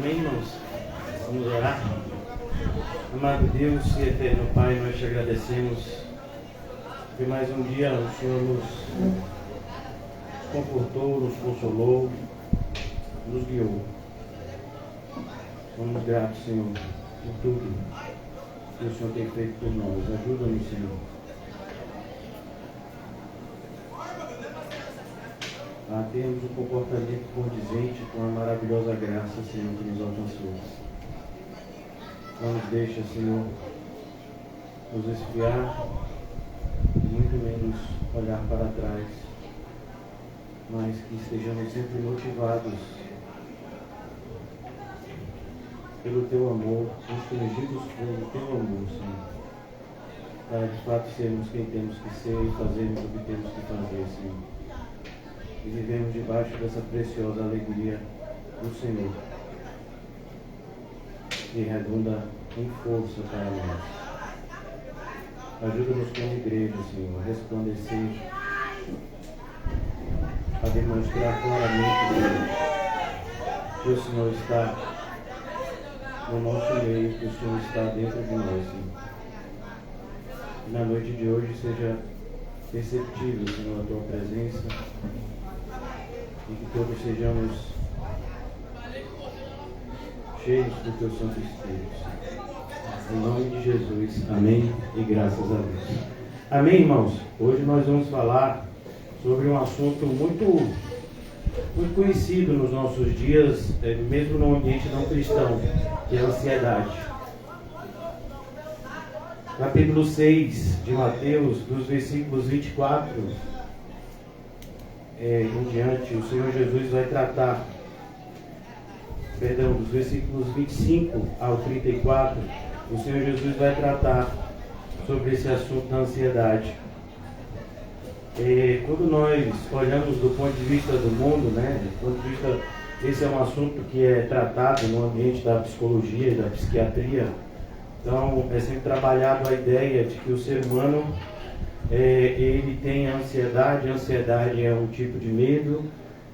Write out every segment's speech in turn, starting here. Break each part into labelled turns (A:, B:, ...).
A: Amém, irmãos? Vamos orar. Amado Deus e eterno Pai, nós te agradecemos que mais um dia o Senhor nos confortou, nos consolou, nos guiou. Somos gratos, Senhor, por tudo que o Senhor tem feito por nós. Ajuda-nos, Senhor, a termos um comportamento condizente com a maravilhosa graça, Senhor, que nos alcançou. Não nos deixa, Senhor, nos esfriar, muito menos olhar para trás, mas que estejamos sempre motivados pelo Teu amor, constrangidos pelo Teu amor, Senhor, para de fato sermos quem temos que ser e fazermos o que temos que fazer, Senhor. E vivemos debaixo dessa preciosa alegria do Senhor, que redunda em força para nós. Ajuda-nos como igreja, Senhor, a resplandecer, a demonstrar claramente, Senhor, que o Senhor está no nosso meio, que o Senhor está dentro de nós, Senhor. Que na noite de hoje seja perceptível, Senhor, a Tua presença, e que todos sejamos cheios do Teu Santo Espírito. Em nome de Jesus, amém e graças a Deus. Amém, irmãos? Hoje nós vamos falar sobre um assunto muito conhecido nos nossos dias, mesmo no ambiente não cristão, que é a ansiedade. Capítulo 6 de Mateus, dos versículos 24 em diante, o Senhor Jesus vai tratar, dos versículos 25 ao 34, o Senhor Jesus vai tratar sobre esse assunto da ansiedade. Quando nós olhamos do ponto de vista do mundo, do ponto de vista, esse é um assunto que é tratado no ambiente da psicologia e da psiquiatria. Então, é sempre trabalhado a ideia de que o ser humano ele tem a ansiedade. A ansiedade é um tipo de medo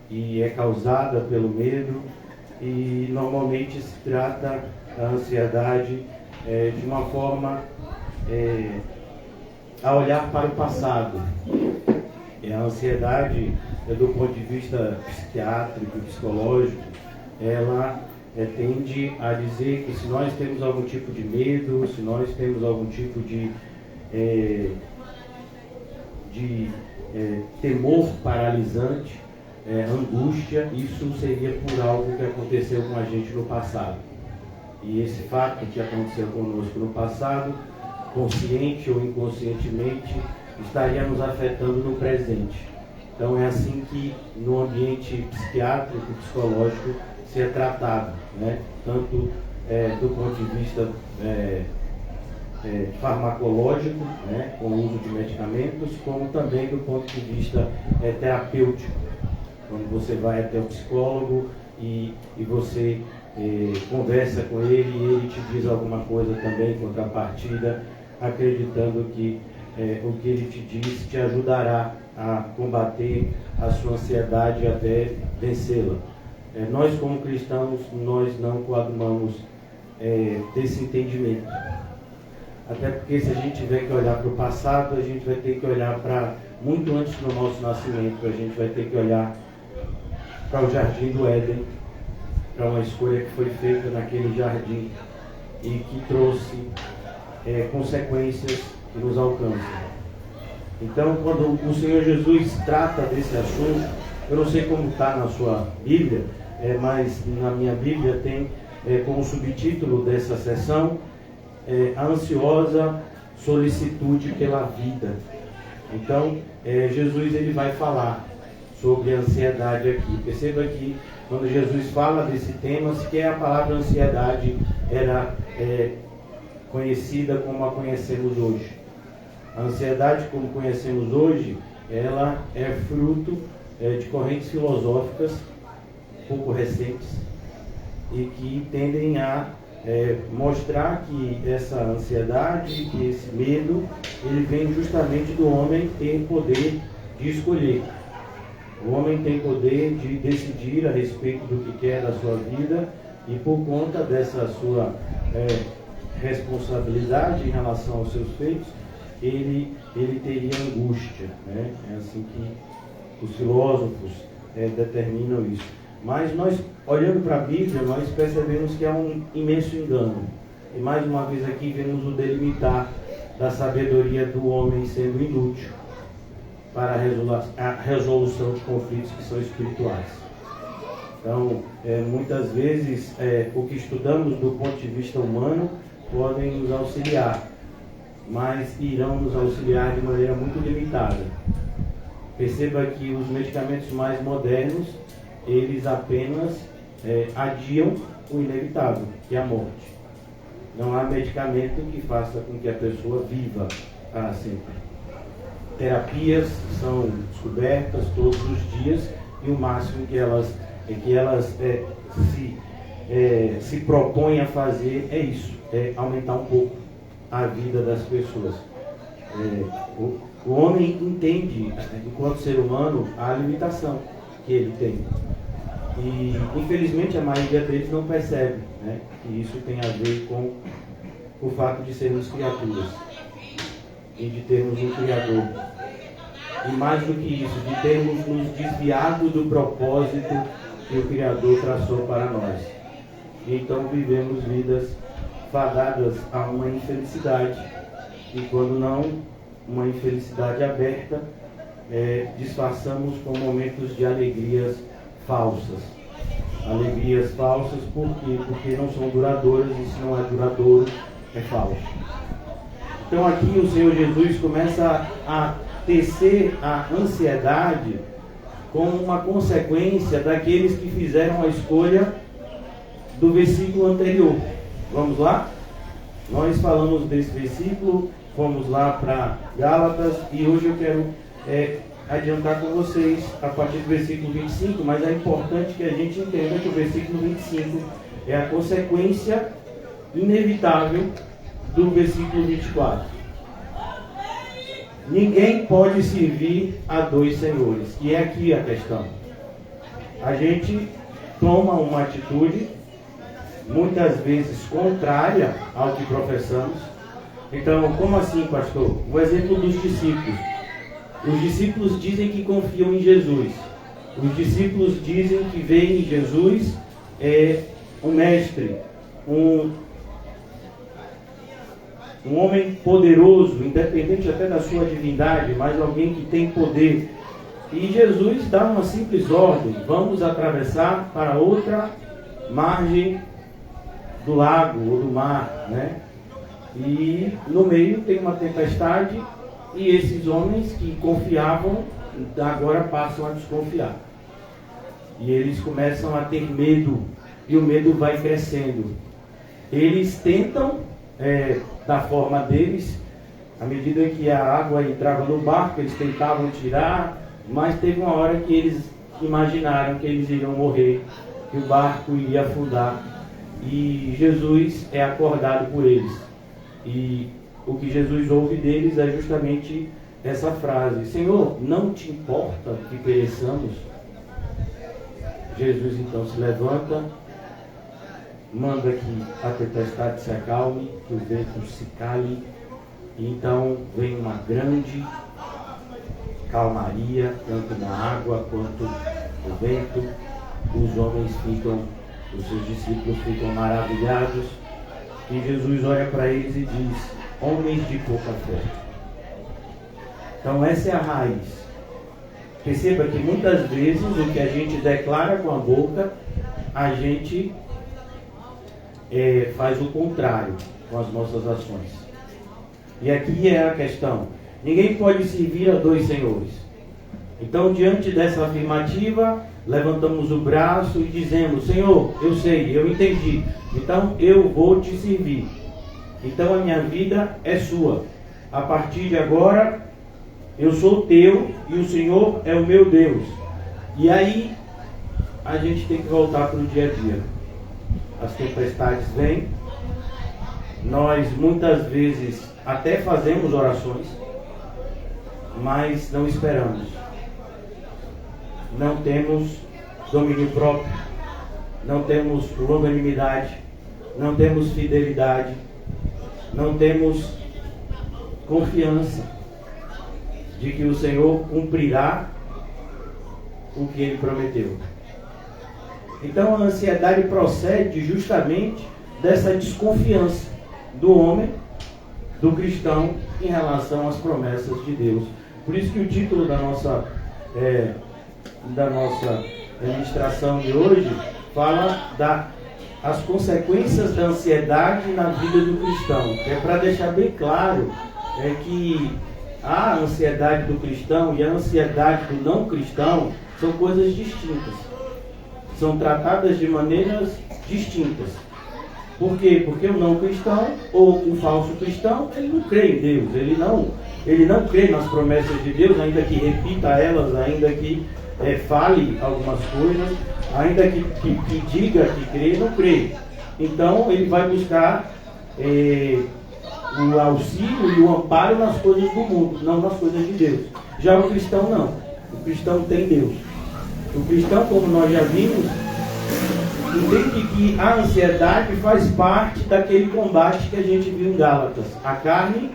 A: e é causada pelo medo, e normalmente se trata a ansiedade de uma forma a olhar para o passado. A ansiedade, do ponto de vista psiquiátrico e psicológico, ela tende a dizer que se nós temos algum tipo de medo, se nós temos algum tipo de temor paralisante, angústia, isso seria por algo que aconteceu com a gente no passado. E esse fato que aconteceu conosco no passado, consciente ou inconscientemente, estaria nos afetando no presente. Então é assim que no ambiente psiquiátrico e psicológico se é tratado, tanto do ponto de vista farmacológico, com o uso de medicamentos, como também do ponto de vista terapêutico, quando você vai até o psicólogo e você conversa com ele e ele te diz alguma coisa também em contrapartida, acreditando que o que ele te diz te ajudará a combater a sua ansiedade até vencê-la. Nós, como cristãos, nós não coadunamos desse entendimento. Até porque se a gente tiver que olhar para o passado, a gente vai ter que olhar para muito antes do nosso nascimento. A gente vai ter que olhar para o jardim do Éden, para uma escolha que foi feita naquele jardim e que trouxe consequências que nos alcançam. Então, quando o Senhor Jesus trata desse assunto, eu não sei como está na sua Bíblia, mas na minha Bíblia tem como subtítulo dessa sessão a ansiosa solicitude pela vida. Então, Jesus ele vai falar sobre a ansiedade aqui. Perceba que quando Jesus fala desse tema, sequer a palavra ansiedade era conhecida como a conhecemos hoje. A ansiedade como conhecemos hoje, ela é fruto de correntes filosóficas pouco recentes e que tendem a mostrar que essa ansiedade, que esse medo, ele vem justamente do homem ter poder de escolher. O homem tem poder de decidir a respeito do que quer da sua vida E por conta dessa sua responsabilidade em relação aos seus feitos, ele teria angústia, né? É assim que os filósofos determinam isso. Mas nós, olhando para a Bíblia, nós percebemos que há um imenso engano. E mais uma vez aqui vemos o delimitar da sabedoria do homem sendo inútil para a resolução de conflitos que são espirituais. Então, muitas vezes, o que estudamos do ponto de vista humano podem nos auxiliar, mas irão nos auxiliar de maneira muito limitada. Perceba que os medicamentos mais modernos, eles apenas adiam o inevitável, que é a morte. Não há medicamento que faça com que a pessoa viva para sempre. Terapias são descobertas todos os dias e o máximo que elas se propõem a fazer é isso, aumentar um pouco a vida das pessoas. O homem entende, enquanto ser humano, a limitação que ele tem. E, infelizmente, a maioria deles não percebe, né, que isso tem a ver com o fato de sermos criaturas e de termos um Criador. E mais do que isso, de termos nos desviado do propósito que o Criador traçou para nós. E então vivemos vidas fadadas a uma infelicidade. E quando não, uma infelicidade aberta, disfarçamos com momentos de alegrias falsas. Alegrias falsas por quê? Porque não são duradouras, e se não é duradouro, é falso. Então aqui o Senhor Jesus começa a tecer a ansiedade como uma consequência daqueles que fizeram a escolha do versículo anterior. Vamos lá? Nós falamos desse versículo, fomos lá para Gálatas e hoje eu quero adiantar com vocês a partir do versículo 25, mas é importante que a gente entenda que o versículo 25 é a consequência inevitável do versículo 24. Ninguém pode servir a dois senhores, e é aqui a questão. A gente toma uma atitude, muitas vezes contrária ao que professamos. Então, como assim, pastor? O exemplo dos discípulos. Os discípulos dizem que confiam em Jesus. Os discípulos dizem que veem em Jesus um mestre, um homem poderoso, independente até da sua divindade, mas alguém que tem poder. E Jesus dá uma simples ordem: vamos atravessar para outra margem do lago ou do mar, né? E no meio tem uma tempestade e esses homens que confiavam agora passam a desconfiar. E eles começam a ter medo e o medo vai crescendo. Eles tentam, da forma deles, à medida que a água entrava no barco, eles tentavam tirar, mas teve uma hora que eles imaginaram que eles iriam morrer, que o barco iria afundar. E Jesus é acordado por eles. E o que Jesus ouve deles é justamente essa frase: Senhor, não te importa que pereçamos? Jesus então se levanta, manda que a tempestade se acalme, que o vento se cale, e então vem uma grande calmaria, tanto na água quanto no vento. Os homens os seus discípulos ficam maravilhados, e Jesus olha para eles e diz: homens de pouca fé. Então essa é a raiz. Perceba que muitas vezes o que a gente declara com a boca, a gente faz o contrário com as nossas ações. E aqui é a questão: ninguém pode servir a dois senhores. Então, diante dessa afirmativa, levantamos o braço e dizemos: Senhor, eu sei, eu entendi, então eu vou te servir. Então a minha vida é sua. A partir de agora, eu sou teu e o Senhor é o meu Deus. E aí, a gente tem que voltar para o dia a dia. As tempestades vêm, nós muitas vezes até fazemos orações, mas não esperamos. Não temos domínio próprio. não temos longanimidade, não temos fidelidade, não temos confiança de que o Senhor cumprirá o que Ele prometeu. Então a ansiedade procede justamente dessa desconfiança do homem, do cristão, em relação às promessas de Deus. Por isso que o título da nossa ministração de hoje fala das consequências da ansiedade na vida do cristão. É para deixar bem claro que a ansiedade do cristão e a ansiedade do não cristão são coisas distintas. São tratadas de maneiras distintas. Por quê? Porque o não cristão ou o falso cristão, ele não crê em Deus, ele não crê nas promessas de Deus, ainda que repita elas, ainda que fale algumas coisas, ainda que diga que crê, não crê. Então ele vai buscar o auxílio e o amparo nas coisas do mundo, não nas coisas de Deus. Já o cristão não. O cristão tem Deus. O cristão, como nós já vimos, entende que a ansiedade faz parte daquele combate que a gente viu em Gálatas, a carne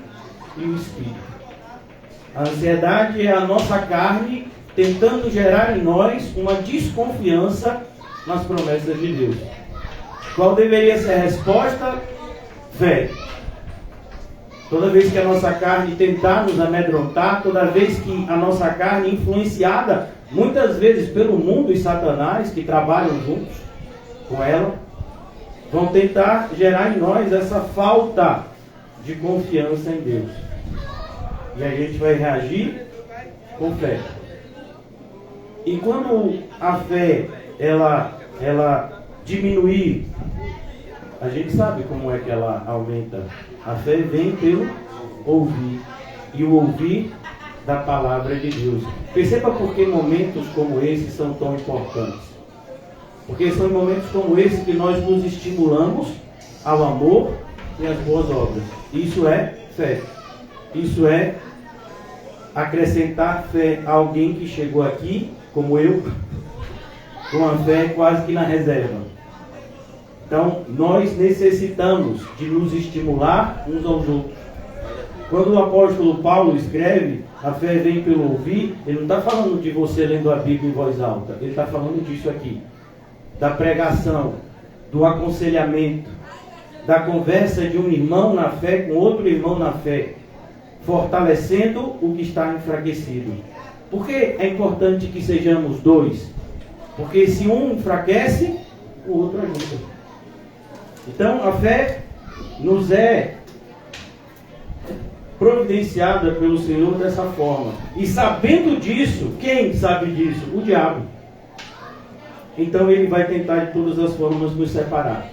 A: e o espírito. A ansiedade é a nossa carne tentando gerar em nós uma desconfiança nas promessas de Deus. Qual deveria ser a resposta? Fé. Toda vez que a nossa carne tentar nos amedrontar, toda vez que a nossa carne, influenciada muitas vezes pelo mundo e Satanás, que trabalham juntos com ela, vão tentar gerar em nós essa falta de confiança em Deus. E a gente vai reagir com fé. E quando a fé ela diminuir, a gente sabe como é que ela aumenta. A fé vem pelo ouvir, e o ouvir da palavra de Deus. Perceba por que momentos como esses são tão importantes. Porque são em momentos como esse que nós nos estimulamos ao amor e às boas obras. Isso é fé. Isso é acrescentar fé a alguém que chegou aqui, como eu, com a fé quase que na reserva. Então, nós necessitamos de nos estimular uns aos outros. Quando o apóstolo Paulo escreve, a fé vem pelo ouvir, ele não está falando de você lendo a Bíblia em voz alta. Ele está falando disso aqui. Da pregação, do aconselhamento, da conversa de um irmão na fé com outro irmão na fé, fortalecendo o que está enfraquecido. Por que é importante que sejamos dois? Porque se um enfraquece, o outro ajuda. Então a fé nos é providenciada pelo Senhor dessa forma. E sabendo disso, quem sabe disso? O diabo. Então ele vai tentar de todas as formas nos separar,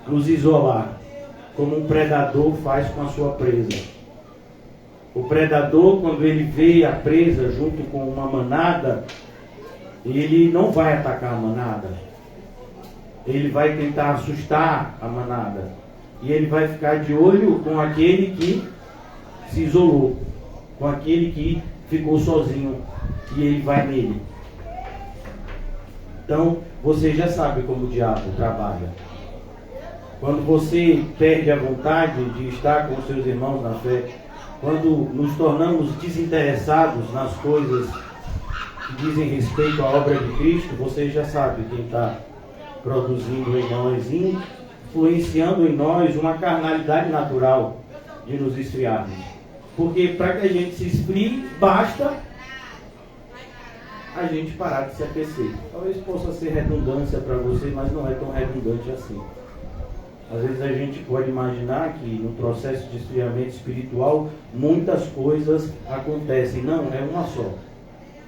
A: nos isolar, como um predador faz com a sua presa. O predador, quando ele vê a presa junto com uma manada, ele não vai atacar a manada. Ele vai tentar assustar a manada. E ele vai ficar de olho com aquele que se isolou, com aquele que ficou sozinho, e ele vai nele. Então, você já sabe como o diabo trabalha. Quando você perde a vontade de estar com seus irmãos na fé, quando nos tornamos desinteressados nas coisas que dizem respeito à obra de Cristo, você já sabe quem está produzindo em nós, influenciando em nós uma carnalidade natural de nos esfriarmos. Porque para que a gente se esfrie, basta a gente parar de se aquecer. Talvez possa ser redundância para você, mas não é tão redundante assim. Às vezes a gente pode imaginar que no processo de esfriamento espiritual muitas coisas acontecem. Não, é uma só.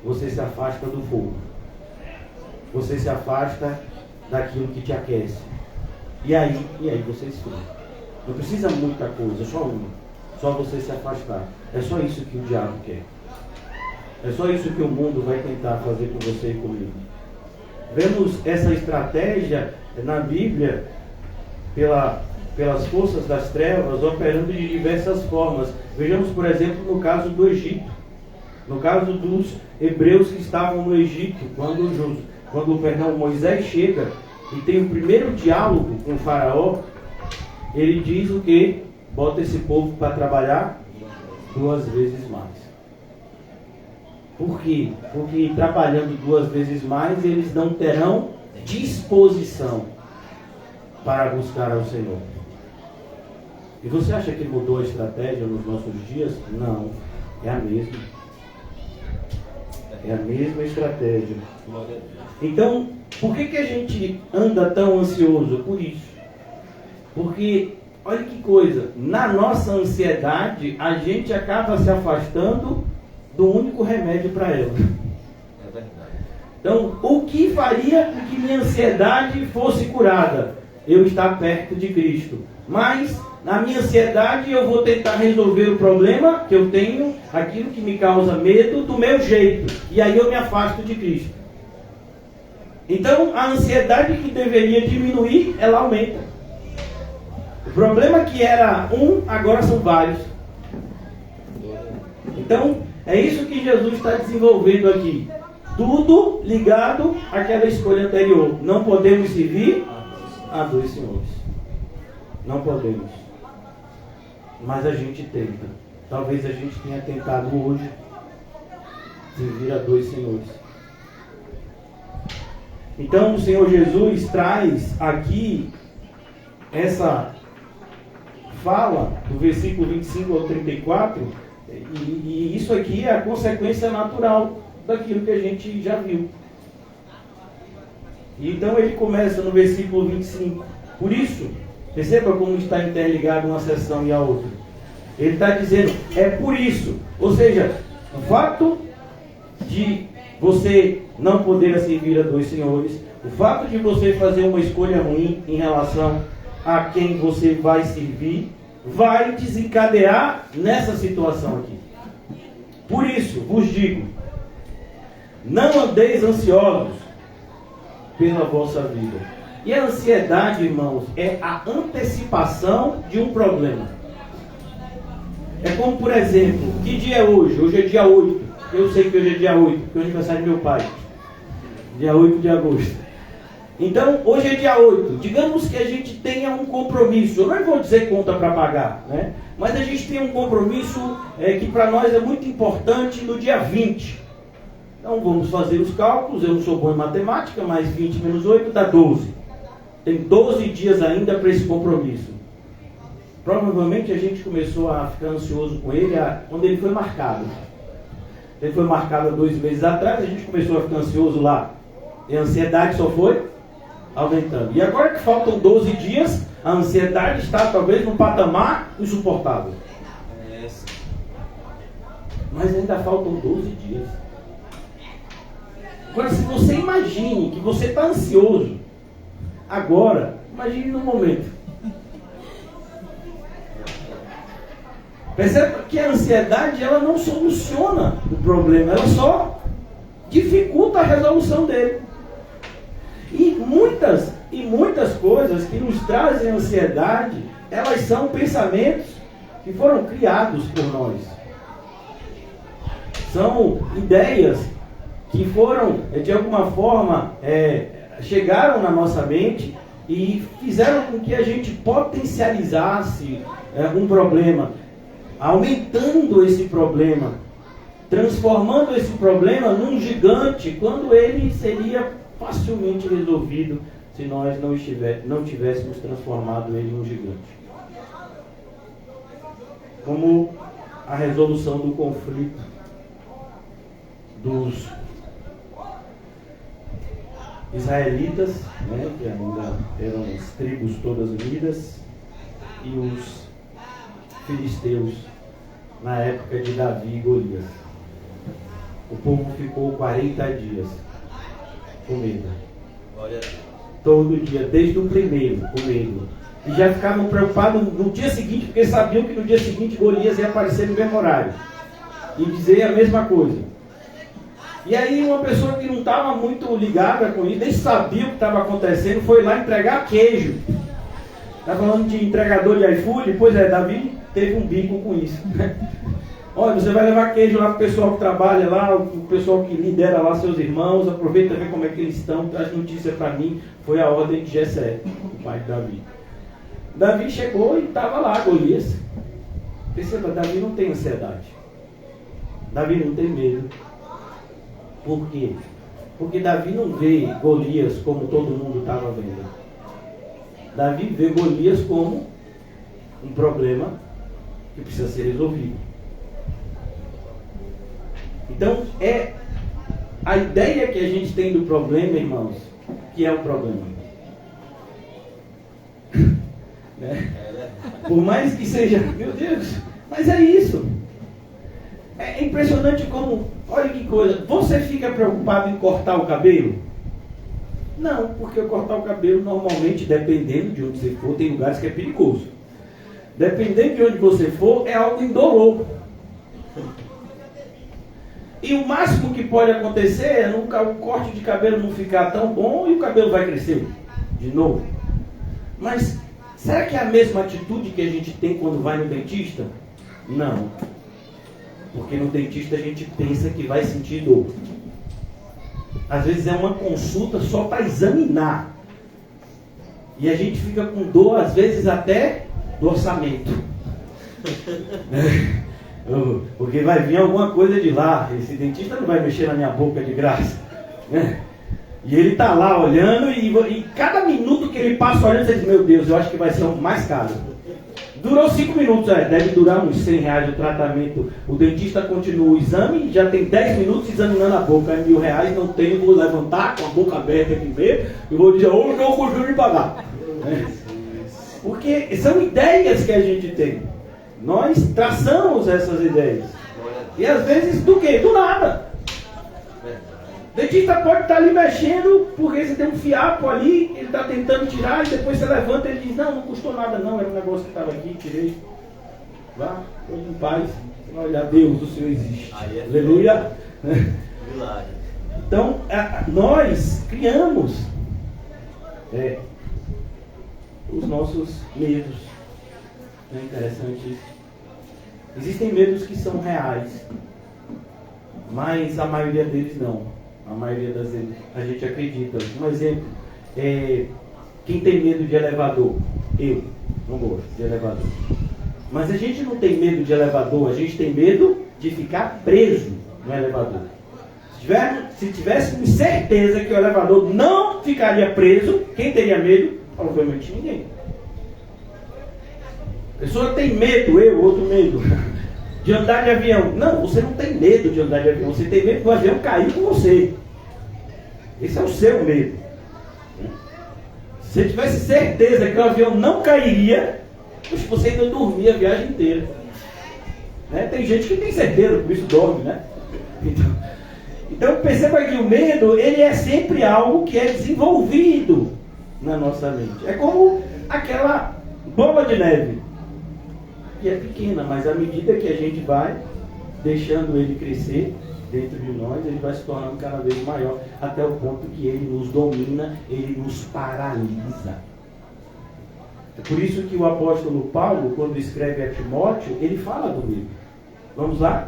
A: Você se afasta do fogo. Você se afasta daquilo que te aquece. E aí você esfria. Não precisa muita coisa, só uma. Só você se afastar. É só isso que o diabo quer. É só isso que o mundo vai tentar fazer com você e comigo. Vemos essa estratégia na Bíblia pelas forças das trevas operando de diversas formas. Vejamos, por exemplo, no caso do Egito. No caso dos hebreus que estavam no Egito, quando Moisés chega e tem o primeiro diálogo com o faraó, ele diz o quê? Bota esse povo para trabalhar 2 vezes mais. Por quê? Porque trabalhando 2 vezes mais, eles não terão disposição para buscar ao Senhor. E você acha que mudou a estratégia nos nossos dias? Não, é a mesma. É a mesma estratégia. Então, por que a gente anda tão ansioso? Por isso. Porque, olha que coisa, na nossa ansiedade, a gente acaba se afastando do único remédio para ela.
B: É verdade.
A: Então, o que faria com que minha ansiedade fosse curada? Eu estar perto de Cristo. Mas, na minha ansiedade, eu vou tentar resolver o problema que eu tenho, aquilo que me causa medo, do meu jeito. E aí eu me afasto de Cristo. Então, a ansiedade que deveria diminuir, ela aumenta. O problema que era um, agora são vários. Então, é isso que Jesus está desenvolvendo aqui. Tudo ligado àquela escolha anterior. Não podemos servir a 2 senhores. Não podemos. Mas a gente tenta. Talvez a gente tenha tentado hoje servir a 2 senhores. Então o Senhor Jesus traz aqui essa fala do versículo 25 ao 34, e isso aqui é a consequência natural daquilo que a gente já viu. Então ele começa no versículo 25. Por isso, perceba como está interligado uma sessão e a outra. Ele está dizendo, é por isso. Ou seja, o fato de você não poder servir a 2 senhores, o fato de você fazer uma escolha ruim em relação a quem você vai servir, vai desencadear nessa situação aqui. Por isso, vos digo, não andeis ansiosos pela vossa vida. E a ansiedade, irmãos, é a antecipação de um problema. É como, por exemplo, que dia é hoje? Hoje é dia 8. Eu sei que hoje é dia 8, porque é o aniversário do meu pai. Dia 8 de agosto. Então, hoje é dia 8. Digamos que a gente tenha um compromisso. Eu não vou dizer conta para pagar, né? Mas a gente tem um compromisso que para nós é muito importante no dia 20. Então, vamos fazer os cálculos. Eu não sou bom em matemática, mas 20 menos 8 dá 12. Tem 12 dias ainda para esse compromisso. Provavelmente a gente começou a ficar ansioso com ele quando ele foi marcado. Ele foi marcado há 2 meses atrás, a gente começou a ficar ansioso lá. E a ansiedade só foi aumentando. E agora que faltam 12 dias, a ansiedade está talvez num patamar insuportável. Mas ainda faltam 12 dias. Agora, se você imagine que você está ansioso agora, imagine no momento. Percebe que a ansiedade ela não soluciona o problema, ela só dificulta a resolução dele. E muitas coisas que nos trazem ansiedade, elas são pensamentos que foram criados por nós. São ideias que foram, de alguma forma, chegaram na nossa mente e fizeram com que a gente potencializasse um problema, aumentando esse problema, transformando esse problema num gigante, quando ele seria facilmente resolvido se nós não tivéssemos transformado ele num gigante. Como a resolução do conflito dos israelitas, né, que ainda eram as tribos todas unidas, e os filisteus na época de Davi e Golias. O povo ficou 40 dias com medo. Todo dia, desde o primeiro, com medo. E já ficavam preocupados no dia seguinte, porque sabiam que no dia seguinte Golias ia aparecer no mesmo horário e dizer a mesma coisa. E aí uma pessoa que não estava muito ligada com isso, nem sabia o que estava acontecendo, foi lá entregar queijo. Está falando de entregador de iFood? Pois é, Davi teve um bico com isso. Olha, você vai levar queijo lá para o pessoal que trabalha lá, o pessoal que lidera lá seus irmãos, aproveita e vê como é que eles estão, traz notícia para mim. Foi a ordem de Jessé, o pai de Davi. Davi chegou e estava lá, Golias. Perceba, Davi não tem ansiedade. Davi não tem medo. Por quê? Porque Davi não vê Golias como todo mundo estava vendo. Davi vê Golias como um problema que precisa ser resolvido. Então, é a ideia que a gente tem do problema, irmãos, que é o problema. Né? Por mais que seja, meu Deus, mas é isso. É impressionante como, olha que coisa, você fica preocupado em cortar o cabelo? Não, porque cortar o cabelo normalmente, dependendo de onde você for, tem lugares que é perigoso. Dependendo de onde você for, é algo indolor. E o máximo que pode acontecer é o corte de cabelo não ficar tão bom e o cabelo vai crescer de novo. Mas será que é a mesma atitude que a gente tem quando vai no dentista? Não. Porque no dentista a gente pensa que vai sentir dor. Às vezes é uma consulta só para examinar. E a gente fica com dor, às vezes até do orçamento. Porque vai vir alguma coisa de lá. Esse dentista não vai mexer na minha boca de graça. Né? E ele está lá olhando e cada minuto que ele passa olhando, você diz, meu Deus, eu acho que vai ser o mais caro. Durou 5 minutos, deve durar uns R$100 o tratamento. O dentista continua o exame, já tem 10 minutos examinando a boca. R$1.000 não tenho, vou levantar com a boca aberta aqui mesmo e vou dizer, hoje não consigo pagar. Porque são ideias que a gente tem. Nós traçamos essas ideias. E às vezes do quê? Do nada. O dentista pode estar ali mexendo porque você tem um fiapo ali, ele está tentando tirar e depois você levanta e ele diz, não custou nada não, era um negócio que estava aqui, tirei. Vá, hoje em paz. Você vai olhar, Deus, o Senhor existe. Aleluia. Então, nós criamos os nossos medos. É interessante isso. Existem medos que são reais, mas a maioria deles não. A maioria das vezes a gente acredita. Um exemplo, quem tem medo de elevador? Eu não gosto de elevador. Mas a gente não tem medo de elevador, a gente tem medo de ficar preso no elevador. Se tivéssemos certeza que o elevador não ficaria preso, quem teria medo? Provavelmente ninguém. A pessoa tem medo, outro medo, de andar de avião. Não, você não tem medo de andar de avião, você tem medo do avião cair com você. Esse é o seu medo. Se você tivesse certeza que o avião não cairia, você ainda dormia a viagem inteira. Né? Tem gente que tem certeza, por isso dorme, né? Então perceba que o medo, ele é sempre algo que é desenvolvido na nossa mente. É como aquela bola de neve, que é pequena, mas à medida que a gente vai deixando ele crescer dentro de nós, ele vai se tornando cada vez maior, até o ponto que ele nos domina, ele nos paralisa. É por isso que o apóstolo Paulo, quando escreve a Timóteo, ele fala do medo. Vamos lá?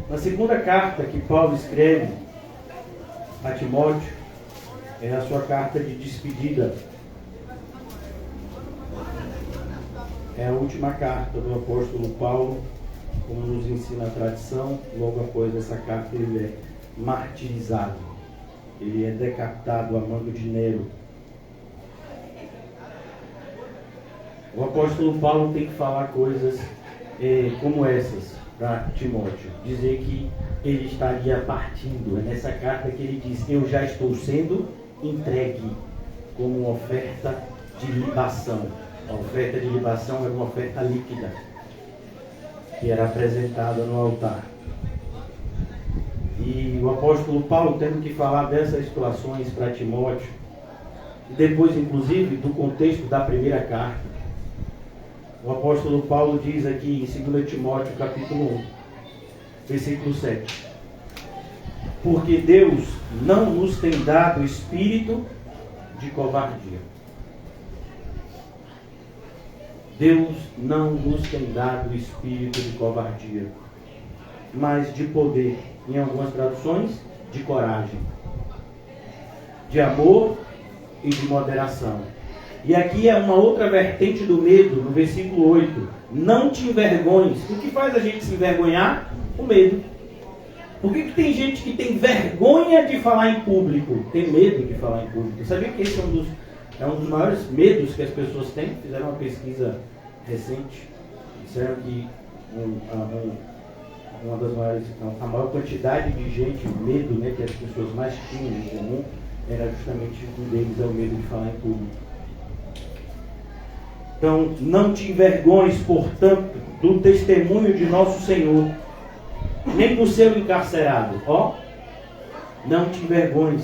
A: Na segunda carta que Paulo escreve a Timóteo, é a sua carta de despedida. É a última carta do apóstolo Paulo, como nos ensina a tradição. Logo após essa carta ele é martirizado. Ele é decapitado a mando de Nero. O apóstolo Paulo tem que falar coisas como essas para Timóteo, dizer que ele estaria partindo. É nessa carta que ele diz, eu já estou sendo entregue como uma oferta de libação. A oferta de libação era uma oferta líquida que era apresentada no altar. E o apóstolo Paulo tendo que falar dessas situações para Timóteo, e depois inclusive do contexto da primeira carta, O apóstolo Paulo diz aqui em 2 Timóteo capítulo 1, versículo 7. Porque Deus não nos tem dado espírito de covardia. Deus não nos tem dado espírito de covardia, mas de poder, em algumas traduções, de coragem, de amor e de moderação. E aqui é uma outra vertente do medo, no versículo 8. Não te envergonhes. O que faz a gente se envergonhar? O medo. Por que tem gente que tem vergonha de falar em público? Tem medo de falar em público. Sabia que esse é um dos maiores medos que as pessoas têm? Fizeram uma pesquisa recente. Disseram que uma das maiores, a maior quantidade de gente, o medo, né, que as pessoas mais tinham em comum, era justamente um deles, é o medo de falar em público. Então, não te envergonhes, portanto, do testemunho de nosso Senhor, nem do seu encarcerado. Não te envergonhes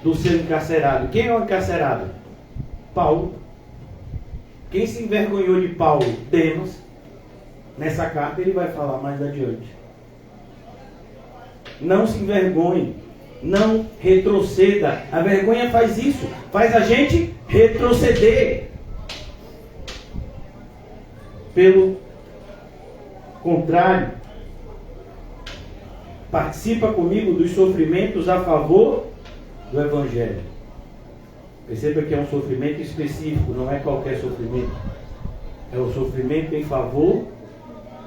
A: do seu encarcerado. Quem é o encarcerado? Paulo. Quem se envergonhou de Paulo? Demas. Nessa carta ele vai falar mais adiante. Não se envergonhe. Não retroceda. A vergonha faz isso. Faz a gente retroceder. Pelo contrário, participa comigo dos sofrimentos a favor do Evangelho. Perceba que é um sofrimento específico, não é qualquer sofrimento. É o sofrimento em favor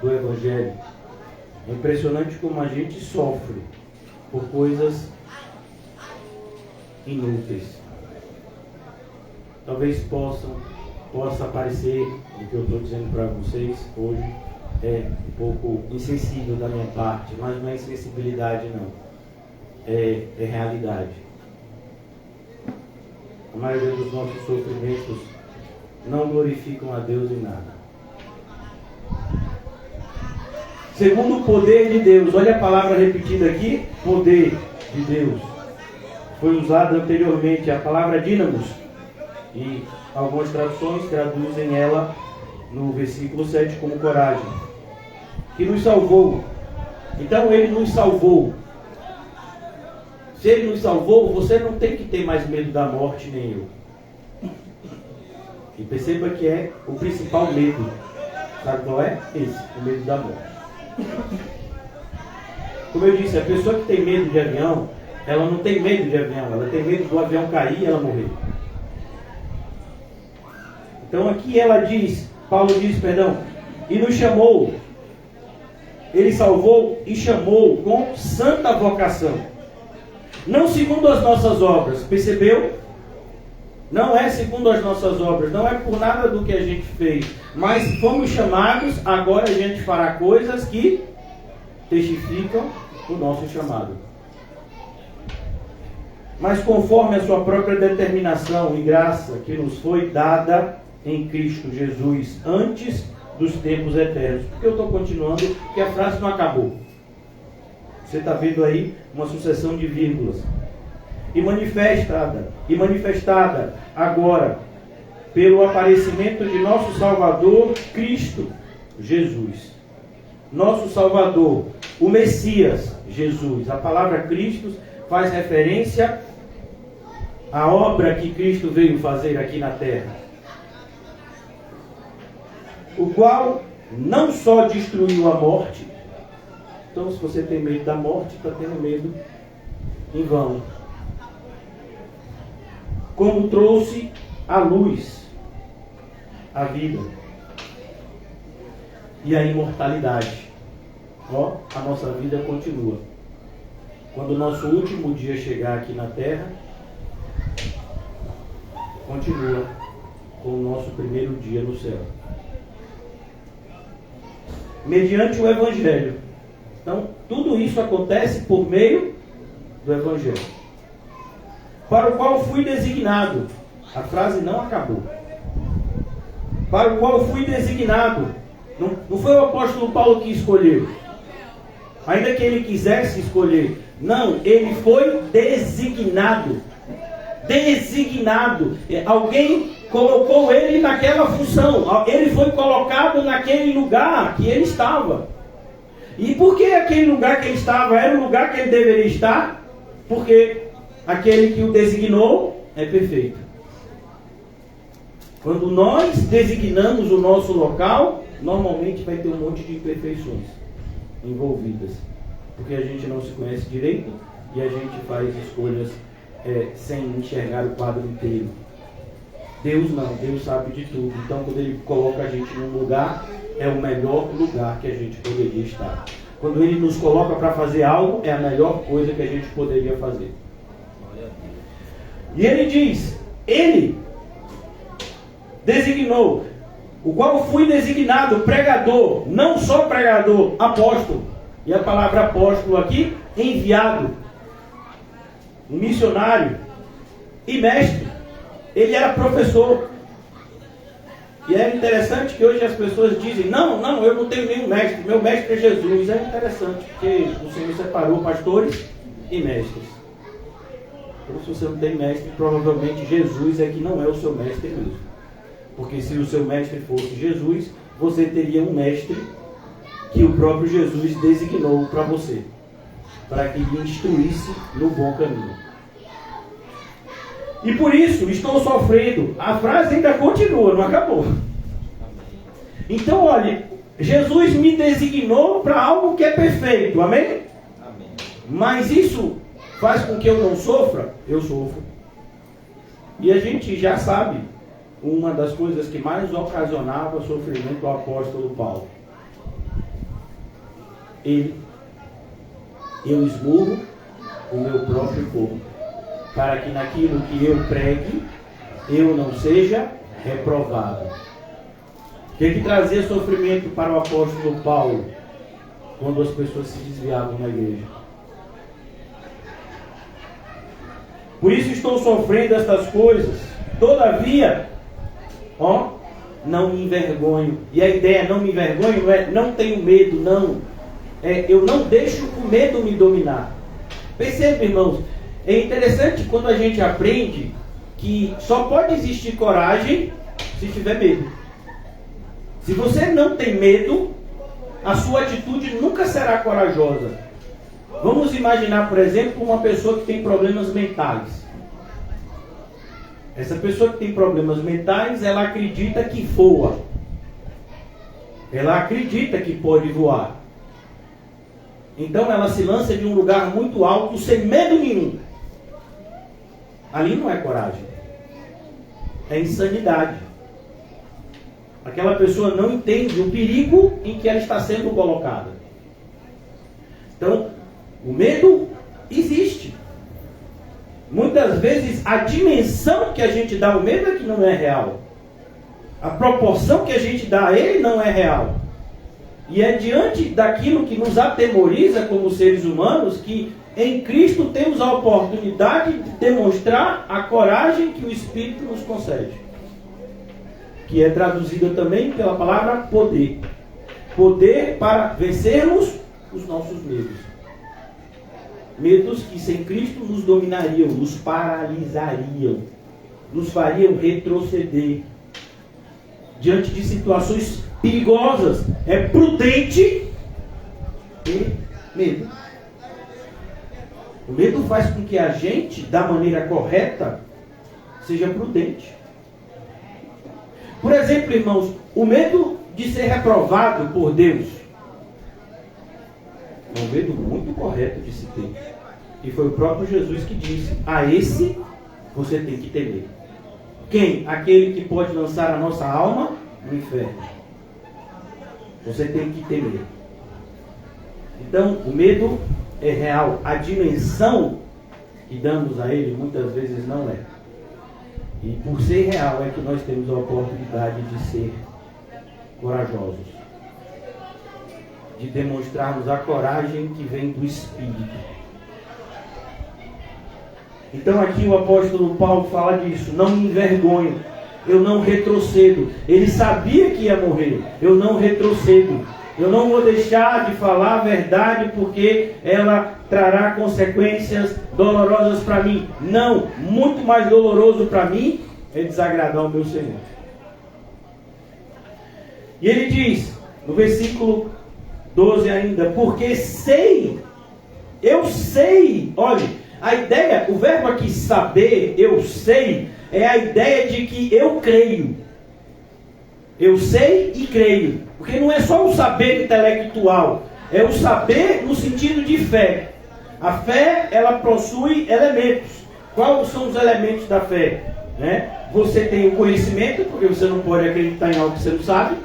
A: do Evangelho. É impressionante como a gente sofre por coisas inúteis. Talvez possa parecer, o que eu estou dizendo para vocês hoje, é um pouco insensível da minha parte, mas não é insensibilidade não, é realidade. A maioria dos nossos sofrimentos não glorificam a Deus em nada. Segundo o poder de Deus, olha a palavra repetida aqui, poder de Deus. Foi usada anteriormente a palavra dínamos, e algumas traduções traduzem ela no versículo 7 como coragem. Que nos salvou. Então ele nos salvou. Se ele nos salvou, você não tem que ter mais medo da morte, nem eu. E perceba que é o principal medo. Sabe qual é? Esse, o medo da morte. Como eu disse, a pessoa que tem medo de avião, ela não tem medo de avião, ela tem medo do avião cair e ela morrer. Então aqui Paulo diz, e nos chamou, ele salvou e chamou com santa vocação, não segundo as nossas obras, percebeu? Não é segundo as nossas obras, não é por nada do que a gente fez, mas fomos chamados, agora a gente fará coisas que testificam o nosso chamado. Mas conforme a sua própria determinação e graça que nos foi dada em Cristo Jesus, antes dos tempos eternos. Por que eu estou continuando? Porque a frase não acabou. Você está vendo aí uma sucessão de vírgulas. E manifestada agora pelo aparecimento de nosso Salvador Cristo Jesus. Nosso Salvador, o Messias Jesus. A palavra Cristo faz referência à obra que Cristo veio fazer aqui na terra. O qual não só destruiu a morte. Então, se você tem medo da morte, está tendo medo em vão. Como trouxe a luz, a vida e a imortalidade. A nossa vida continua. Quando o nosso último dia chegar aqui na terra, continua com o nosso primeiro dia no céu. Mediante o Evangelho. Então, tudo isso acontece por meio do Evangelho. Para o qual fui designado. A frase não acabou. Para o qual fui designado. Não foi o apóstolo Paulo que escolheu. Ainda que ele quisesse escolher. Não, ele foi designado. Designado. Alguém colocou ele naquela função. Ele foi colocado naquele lugar que ele estava. E por que aquele lugar que ele estava era o lugar que ele deveria estar? Porque aquele que o designou é perfeito. Quando nós designamos o nosso local, normalmente vai ter um monte de imperfeições envolvidas. Porque a gente não se conhece direito e a gente faz escolhas sem enxergar o quadro inteiro. Deus não, Deus sabe de tudo. Então quando Ele coloca a gente num lugar, é o melhor lugar que a gente poderia estar. Quando Ele nos coloca para fazer algo, é a melhor coisa que a gente poderia fazer. E Ele diz, Ele designou, o qual fui designado pregador, não só pregador, apóstolo. E a palavra apóstolo aqui, enviado, missionário e mestre. Ele era professor. E é interessante que hoje as pessoas dizem, não, eu não tenho nenhum mestre, meu mestre é Jesus. É interessante, porque o Senhor separou pastores e mestres. Então se você não tem mestre, provavelmente Jesus é que não é o seu mestre mesmo. Porque se o seu mestre fosse Jesus, você teria um mestre que o próprio Jesus designou para você, para que lhe instruísse no bom caminho. E por isso estou sofrendo. A frase ainda continua, não acabou. Então, olha, Jesus me designou para algo que é perfeito, amém? Amém? Mas isso faz com que eu não sofra? Eu sofro. E a gente já sabe uma das coisas que mais ocasionava sofrimento ao apóstolo Paulo. Eu esmurro o meu próprio corpo, para que naquilo que eu pregue, eu não seja reprovado. O que trazia sofrimento para o apóstolo Paulo, quando as pessoas se desviavam na igreja? Por isso estou sofrendo estas coisas, todavia, não me envergonho. E a ideia não me envergonho não é não tenho medo, não. Eu não deixo o medo me dominar. Perceba, irmãos, é interessante quando a gente aprende que só pode existir coragem se tiver medo. Se você não tem medo, a sua atitude nunca será corajosa. Vamos imaginar, por exemplo, uma pessoa que tem problemas mentais. Essa pessoa que tem problemas mentais, ela acredita que voa. Ela acredita que pode voar. Então ela se lança de um lugar muito alto sem medo nenhum. Ali não é coragem. É insanidade. Aquela pessoa não entende o perigo em que ela está sendo colocada. Então, o medo existe. Muitas vezes a dimensão que a gente dá ao medo é que não é real. A proporção que a gente dá a ele não é real. E é diante daquilo que nos atemoriza como seres humanos que em Cristo temos a oportunidade de demonstrar a coragem que o Espírito nos concede. Que é traduzida também pela palavra poder. Poder para vencermos os nossos medos. Medos que sem Cristo nos dominariam, nos paralisariam, nos fariam retroceder. Diante de situações perigosas, é prudente ter medo. O medo faz com que a gente, da maneira correta, seja prudente. Por exemplo, irmãos, o medo de ser reprovado por Deus é um medo muito correto de se ter. E foi o próprio Jesus que disse, a esse você tem que temer. Quem? Aquele que pode lançar a nossa alma no inferno. Você tem que temer. Então, o medo é real. A dimensão que damos a ele muitas vezes não é. E por ser real é que nós temos a oportunidade de ser corajosos. De demonstrarmos a coragem que vem do Espírito. Então aqui o apóstolo Paulo fala disso. Não me envergonho. Eu não retrocedo. Ele sabia que ia morrer. Eu não retrocedo. Eu não vou deixar de falar a verdade porque ela trará consequências dolorosas para mim. Não, muito mais doloroso para mim é desagradar o meu Senhor. E ele diz, no versículo 12 ainda, porque sei, eu sei, olha, a ideia, o verbo aqui saber, eu sei, é a ideia de que eu creio. Eu sei e creio. Porque não é só o saber intelectual, é o saber no sentido de fé. A fé, ela possui elementos. Quais são os elementos da fé? Você tem o conhecimento, porque você não pode acreditar em algo que você não sabe.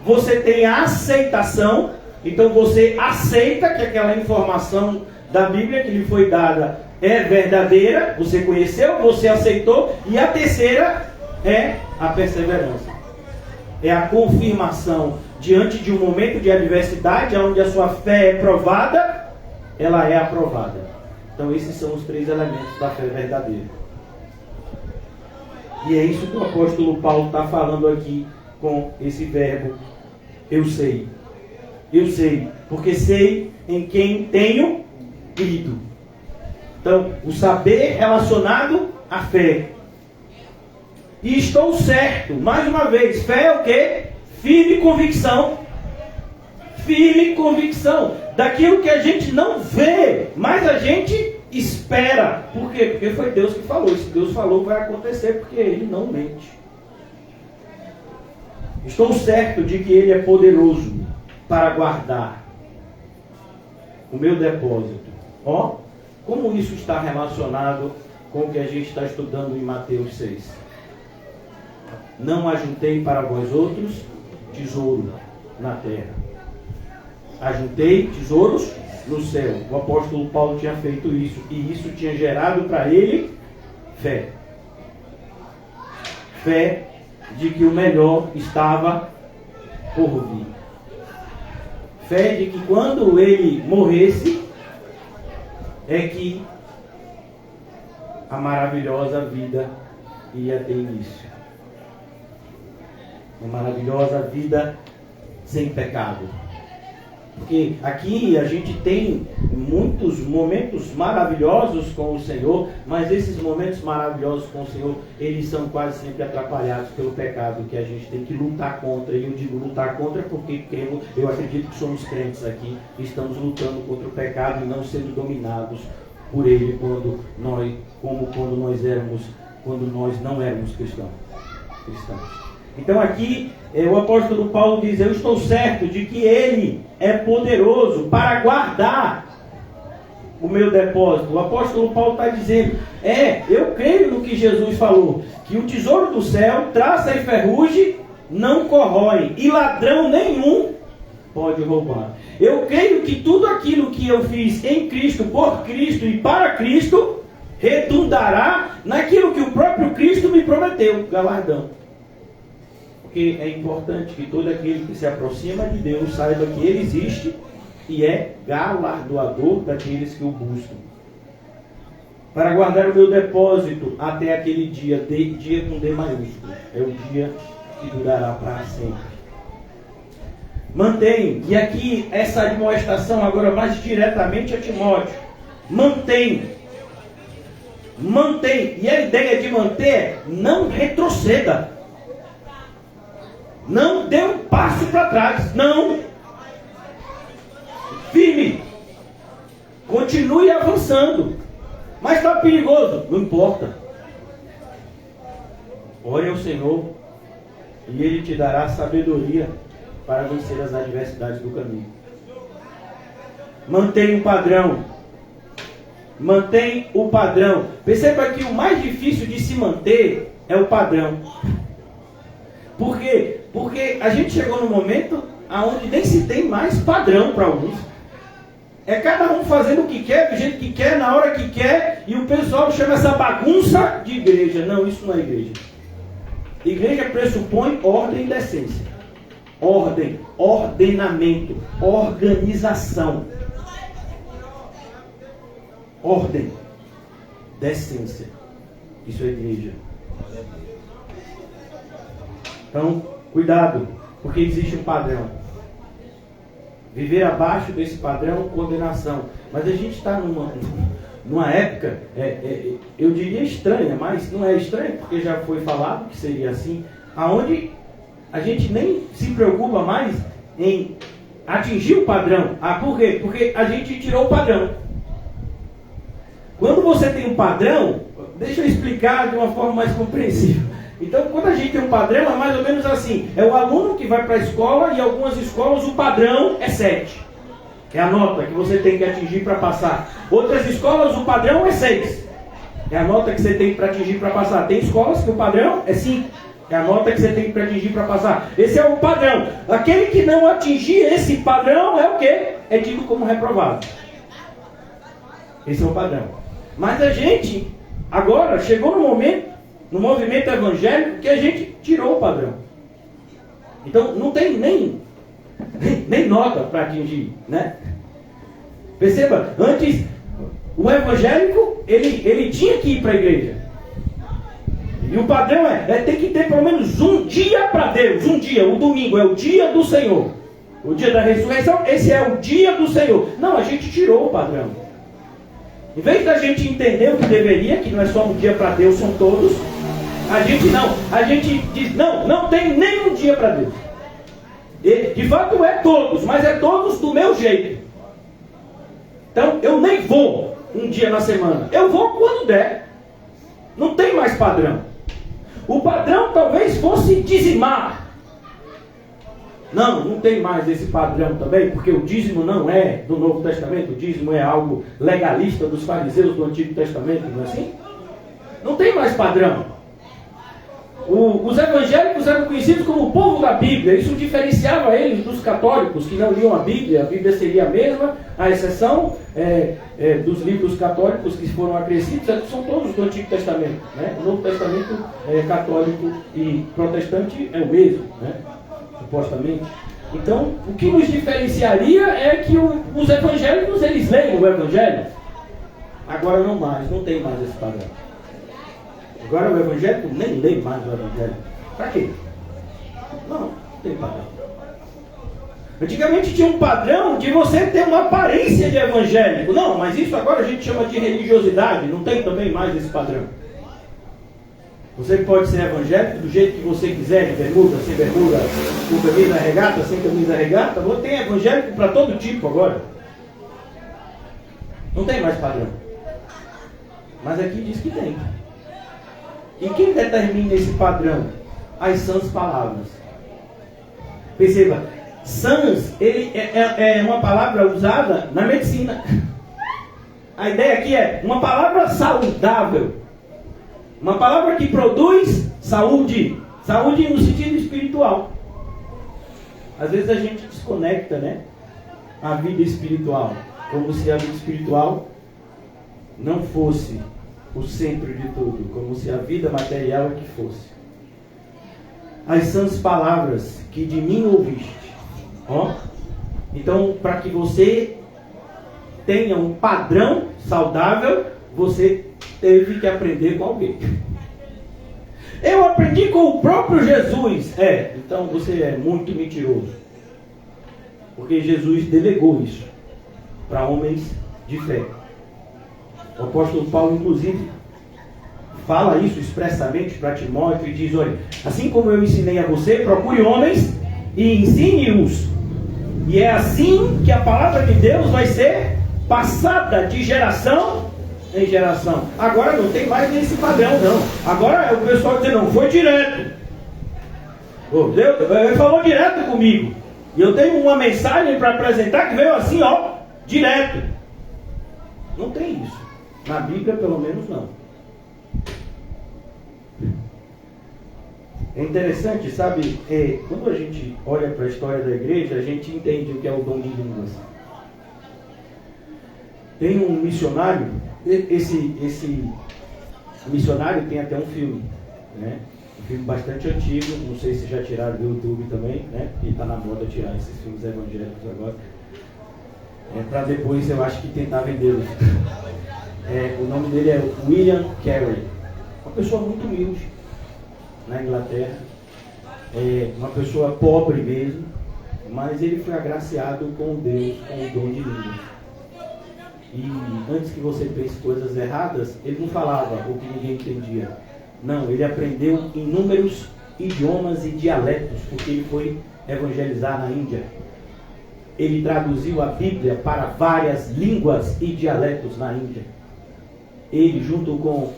A: Você tem a aceitação, então você aceita que aquela informação da Bíblia que lhe foi dada é verdadeira, você conheceu, você aceitou. E a terceira é a perseverança. É a confirmação diante de um momento de adversidade, onde a sua fé é provada, ela é aprovada. Então esses são os 3 elementos da fé verdadeira. E é isso que o apóstolo Paulo está falando aqui com esse verbo, eu sei. Eu sei, porque sei em quem tenho crido. Então, o saber relacionado à fé. E estou certo, mais uma vez, fé é o quê? Firme convicção. Firme convicção daquilo que a gente não vê, mas a gente espera. Por quê? Porque foi Deus que falou. E se Deus falou, vai acontecer, porque Ele não mente. Estou certo de que Ele é poderoso para guardar o meu depósito. Ó, como isso está relacionado com o que a gente está estudando em Mateus 6. Não ajuntei para vós outros tesouro na terra. Ajuntei tesouros no céu. O apóstolo Paulo tinha feito isso. E isso tinha gerado para ele fé. Fé de que o melhor estava por vir. Fé de que quando ele morresse, é que a maravilhosa vida ia ter início. Uma maravilhosa vida sem pecado. Porque aqui a gente tem muitos momentos maravilhosos com o Senhor, mas esses momentos maravilhosos com o Senhor, eles são quase sempre atrapalhados pelo pecado que a gente tem que lutar contra. E eu digo lutar contra porque eu acredito que somos crentes aqui, e estamos lutando contra o pecado e não sendo dominados por ele quando nós não éramos cristãos. Então aqui o apóstolo Paulo diz, eu estou certo de que Ele é poderoso para guardar o meu depósito. O apóstolo Paulo está dizendo, eu creio no que Jesus falou, que o tesouro do céu, traça e ferrugem, não corrói, e ladrão nenhum pode roubar. Eu creio que tudo aquilo que eu fiz em Cristo, por Cristo e para Cristo, redundará naquilo que o próprio Cristo me prometeu, galardão. Porque é importante que todo aquele que se aproxima de Deus saiba que Ele existe e é galardoador daqueles que o buscam. Para guardar o meu depósito até aquele dia, dia com D maiúsculo, é o dia que durará para sempre. Mantém, e aqui essa admoestação agora mais diretamente a Timóteo. Mantém, e a ideia de manter é não retroceda. Não dê um passo para trás. Não. Firme. Continue avançando. Mas está perigoso. Não importa. Ore ao Senhor e Ele te dará sabedoria para vencer as adversidades do caminho. Mantenha o padrão. Mantém o padrão. Perceba que o mais difícil de se manter é o padrão. Por quê? Porque a gente chegou num momento onde nem se tem mais padrão para alguns. É cada um fazendo o que quer, do jeito que quer, na hora que quer, e o pessoal chama essa bagunça de igreja. Não, isso não é igreja. Igreja pressupõe ordem e decência. Ordem, ordenamento, organização. Ordem, decência. Isso é igreja. Então, cuidado, porque existe um padrão. Viver abaixo desse padrão, condenação. Mas a gente está numa época, eu diria estranha, mas não é estranha, porque já foi falado que seria assim, aonde a gente nem se preocupa mais em atingir o padrão. Por quê? Porque a gente tirou o padrão. Quando você tem um padrão, deixa eu explicar de uma forma mais compreensível. Então, quando a gente tem um padrão, é mais ou menos assim. É o aluno que vai para a escola e em algumas escolas o padrão é 7. É a nota que você tem que atingir para passar. Outras escolas o padrão é 6. É a nota que você tem para atingir para passar. Tem escolas que o padrão é 5. É a nota que você tem para atingir para passar. Esse é o padrão. Aquele que não atingir esse padrão é o quê? É tido como reprovado. Esse é o padrão. Mas a gente, agora, chegou no movimento evangélico, que a gente tirou o padrão. Então, não tem nem nota para atingir, né? Perceba, antes, o evangélico, ele tinha que ir para a igreja. E o padrão tem que ter pelo menos um dia para Deus. Um dia, o domingo é o dia do Senhor. O dia da ressurreição, esse é o dia do Senhor. Não, a gente tirou o padrão. Em vez da gente entender o que deveria, que não é só um dia para Deus, são todos. A gente diz, não tem nenhum dia para Deus. De fato é todos, mas é todos do meu jeito. Então eu nem vou um dia na semana. Eu vou quando der. Não tem mais padrão. O padrão talvez fosse dizimar. Não tem mais esse padrão também, porque o dízimo não é do Novo Testamento. O dízimo é algo legalista dos fariseus do Antigo Testamento, não é assim? Não tem mais padrão. Os evangélicos eram conhecidos como o povo da Bíblia. Isso diferenciava eles dos católicos que não liam a Bíblia. A Bíblia seria a mesma, a exceção dos livros católicos que foram acrescidos, são todos do Antigo Testamento, né? O Novo Testamento católico e protestante é o mesmo, né? Supostamente. Então, o que nos diferenciaria é que os evangélicos, eles leem o Evangelho. Agora não tem mais esse padrão. Agora o evangélico nem lê mais o Evangelho. Para quê? Não tem padrão. Antigamente tinha um padrão de você ter uma aparência de evangélico. Não, mas isso agora a gente chama de religiosidade. Não tem também mais esse padrão. Você pode ser evangélico do jeito que você quiser, de bermuda, sem bermuda, com camisa regata, sem camisa regata. Tem evangélico para todo tipo agora. Não tem mais padrão. Mas aqui diz que tem. E quem determina esse padrão? As sãs palavras. Perceba, sãs, ele é uma palavra usada na medicina. A ideia aqui é uma palavra saudável. Uma palavra que produz saúde. Saúde no sentido espiritual. Às vezes a gente desconecta, né, a vida espiritual. Como se a vida espiritual não fosse o centro de tudo. Como se a vida material é que fosse. As sãs palavras que de mim ouviste. Então, para que você tenha um padrão saudável, você teve que aprender com alguém. Eu aprendi com o próprio Jesus. Então você é muito mentiroso. Porque Jesus delegou isso para homens de fé. O apóstolo Paulo, inclusive, fala isso expressamente para Timóteo e diz: olha, assim como eu ensinei a você, procure homens e ensine-os. E é assim que a palavra de Deus vai ser passada de geração em geração. Agora não tem mais esse padrão, não. Agora o pessoal diz: não, foi direto. Ele falou direto comigo. E eu tenho uma mensagem para apresentar que veio assim, direto. Não tem isso. Na Bíblia, pelo menos, não. É interessante, sabe? Quando a gente olha para a história da igreja, a gente entende o que é o dom de línguas. Tem um missionário, esse missionário tem até um filme, né? Um filme bastante antigo, não sei se já tiraram do YouTube também, né? E está na moda tirar esses filmes evangélicos agora. Para depois, eu acho que tentar vendê-los. O nome dele é William Carey. Uma pessoa muito humilde na Inglaterra. Uma pessoa pobre mesmo, mas ele foi agraciado com Deus, com o dom de línguas. E antes que você pense coisas erradas, ele não falava o que ninguém entendia. Não, ele aprendeu inúmeros idiomas e dialetos, porque ele foi evangelizar na Índia. Ele traduziu a Bíblia para várias línguas e dialetos na Índia. Ele, junto com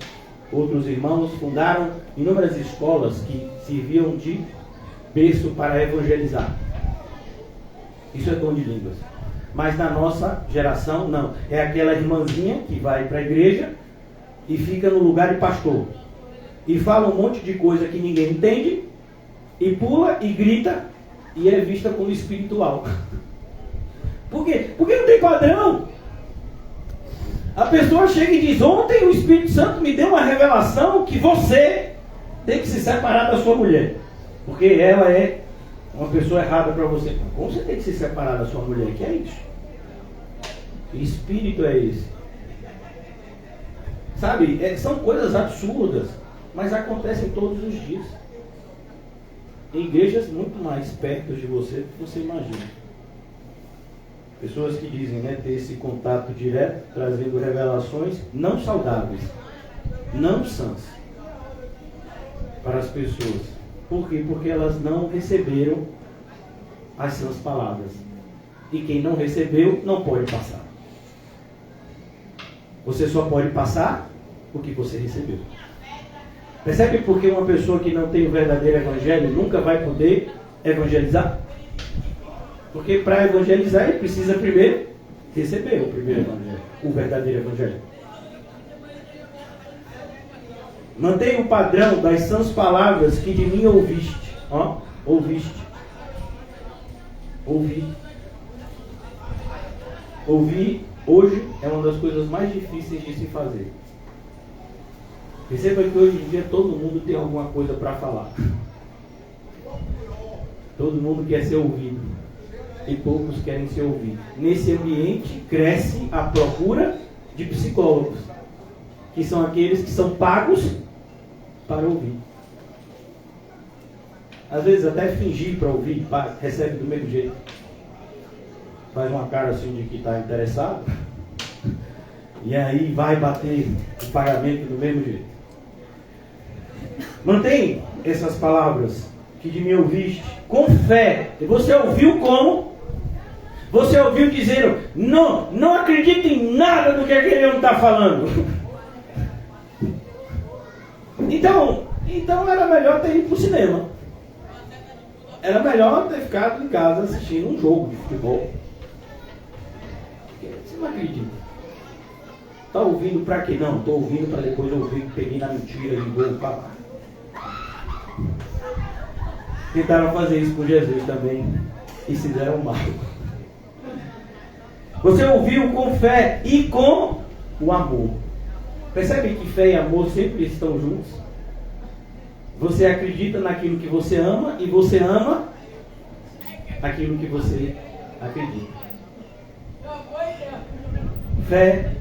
A: outros irmãos, fundaram inúmeras escolas que serviam de berço para evangelizar. Isso é dom de línguas. Mas na nossa geração, não. É aquela irmãzinha que vai para a igreja e fica no lugar de pastor. E fala um monte de coisa que ninguém entende, e pula e grita, e é vista como espiritual. Por quê? Porque não tem padrão. A pessoa chega e diz: ontem o Espírito Santo me deu uma revelação que você tem que se separar da sua mulher, porque ela é uma pessoa errada para você. Como você tem que se separar da sua mulher? Que é isso? Que espírito é esse? Sabe, são coisas absurdas, mas acontecem todos os dias. Em igrejas muito mais perto de você do que você imagina. Pessoas que dizem, né, ter esse contato direto, trazendo revelações não saudáveis, não sãs para as pessoas. Por quê? Porque elas não receberam as sãs palavras. E quem não recebeu, não pode passar. Você só pode passar o que você recebeu. Percebe por que uma pessoa que não tem o verdadeiro evangelho nunca vai poder evangelizar? Porque para evangelizar ele precisa primeiro receber o primeiro evangelho, o verdadeiro evangelho. Mantenha o padrão das sãs palavras que de mim ouviste. Ó, ouviste. Ouvi. Ouvir hoje é uma das coisas mais difíceis de se fazer. Perceba que hoje em dia todo mundo tem alguma coisa para falar. Todo mundo quer ser ouvido. E poucos querem ser ouvidos. Nesse ambiente cresce a procura de psicólogos, que são aqueles que são pagos para ouvir. Às vezes até fingir para ouvir, recebe do mesmo jeito. Faz uma cara assim de que está interessado. E aí vai bater o pagamento do mesmo jeito. Mantém essas palavras que de mim ouviste com fé. E você ouviu como? Você ouviu dizendo: não acredita em nada do que aquele homem está falando. Então era melhor ter ido para o cinema. Era melhor ter ficado em casa assistindo um jogo de futebol. Você não acredita. Está ouvindo para quê? Não, estou ouvindo para depois ouvir que peguei na mentira de gol para lá. Tentaram fazer isso com Jesus também e se deram mal. Você ouviu com fé e com o amor. Percebe que fé e amor sempre estão juntos? Você acredita naquilo que você ama e você ama aquilo que você acredita. Fé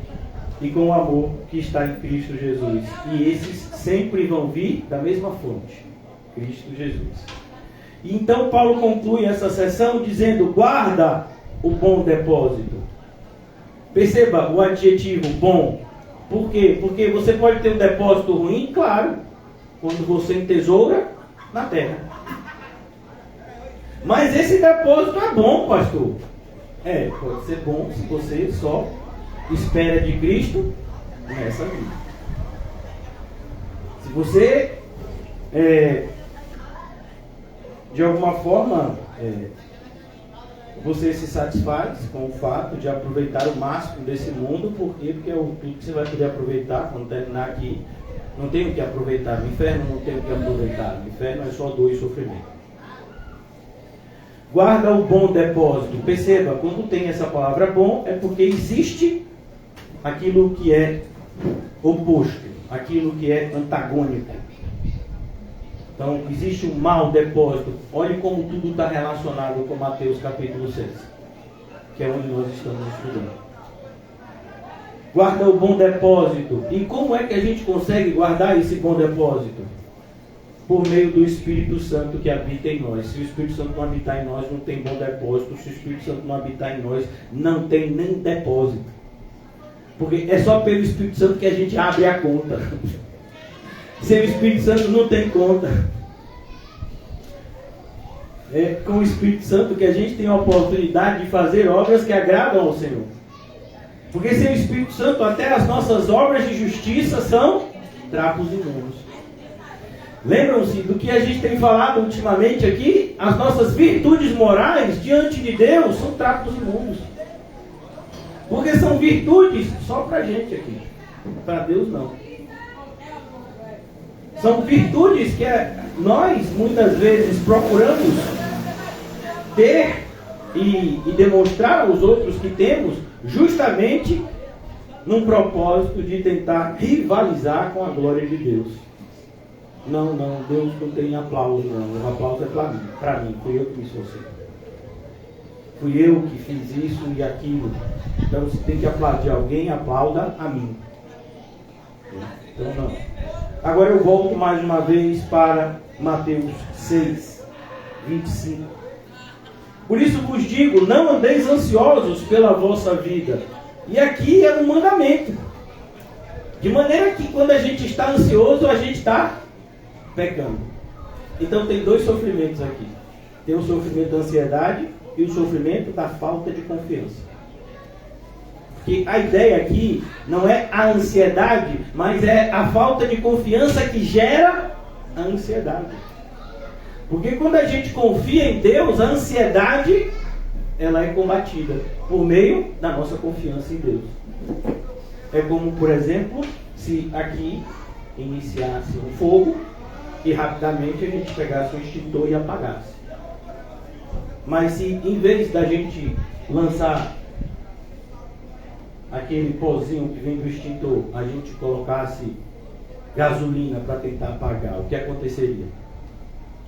A: e com o amor que está em Cristo Jesus. E esses sempre vão vir da mesma fonte, Cristo Jesus. E então Paulo conclui essa sessão dizendo: guarda o bom depósito. Perceba o adjetivo bom. Por quê? Porque você pode ter um depósito ruim, claro, quando você entesoura na terra. Mas esse depósito é bom, pastor. Pode ser bom se você só espera de Cristo nessa vida. Se você de alguma forma você se satisfaz com o fato de aproveitar o máximo desse mundo. Por quê? Porque é tudo que você vai poder aproveitar quando terminar aqui. Não tem o que aproveitar no inferno, não tem o que aproveitar. No inferno é só dor e sofrimento. Guarda o bom depósito. Perceba, quando tem essa palavra bom, é porque existe aquilo que é oposto, aquilo que é antagônico. Então, existe um mau depósito. Olhe como tudo está relacionado com Mateus capítulo 6, que é onde nós estamos estudando. Guarda o bom depósito. E como é que a gente consegue guardar esse bom depósito? Por meio do Espírito Santo que habita em nós. Se o Espírito Santo não habitar em nós, não tem bom depósito. Se o Espírito Santo não habitar em nós, não tem nem depósito. Porque é só pelo Espírito Santo que a gente abre a conta. Sem o Espírito Santo não tem conta. É com o Espírito Santo que a gente tem a oportunidade de fazer obras que agradam ao Senhor. Porque sem o Espírito Santo até as nossas obras de justiça são trapos imundos. Lembram-se do que a gente tem falado ultimamente aqui? As nossas virtudes morais diante de Deus são trapos imundos. Porque são virtudes só para a gente aqui. Para Deus não. São virtudes que nós muitas vezes procuramos ter e demonstrar aos outros que temos, justamente num propósito de tentar rivalizar com a glória de Deus. Não, Deus não tem aplauso, não. O aplauso é para mim. Fui eu que me esforcei. Fui eu que fiz isso e aquilo. Então, se tem que aplaudir alguém, aplauda a mim. Então, não. Agora eu volto mais uma vez para Mateus 6, 25. Por isso vos digo, não andeis ansiosos pela vossa vida. E aqui é um mandamento. De maneira que quando a gente está ansioso, a gente está pecando. Então tem dois sofrimentos aqui. Tem o sofrimento da ansiedade e o sofrimento da falta de confiança. Porque a ideia aqui não é a ansiedade, mas é a falta de confiança que gera a ansiedade. Porque quando a gente confia em Deus, a ansiedade ela é combatida por meio da nossa confiança em Deus. É como, por exemplo, se aqui iniciasse um fogo e rapidamente a gente pegasse um extintor e apagasse. Mas se em vez da gente lançar aquele pozinho que vem do extintor, a gente colocasse gasolina para tentar apagar, o que aconteceria?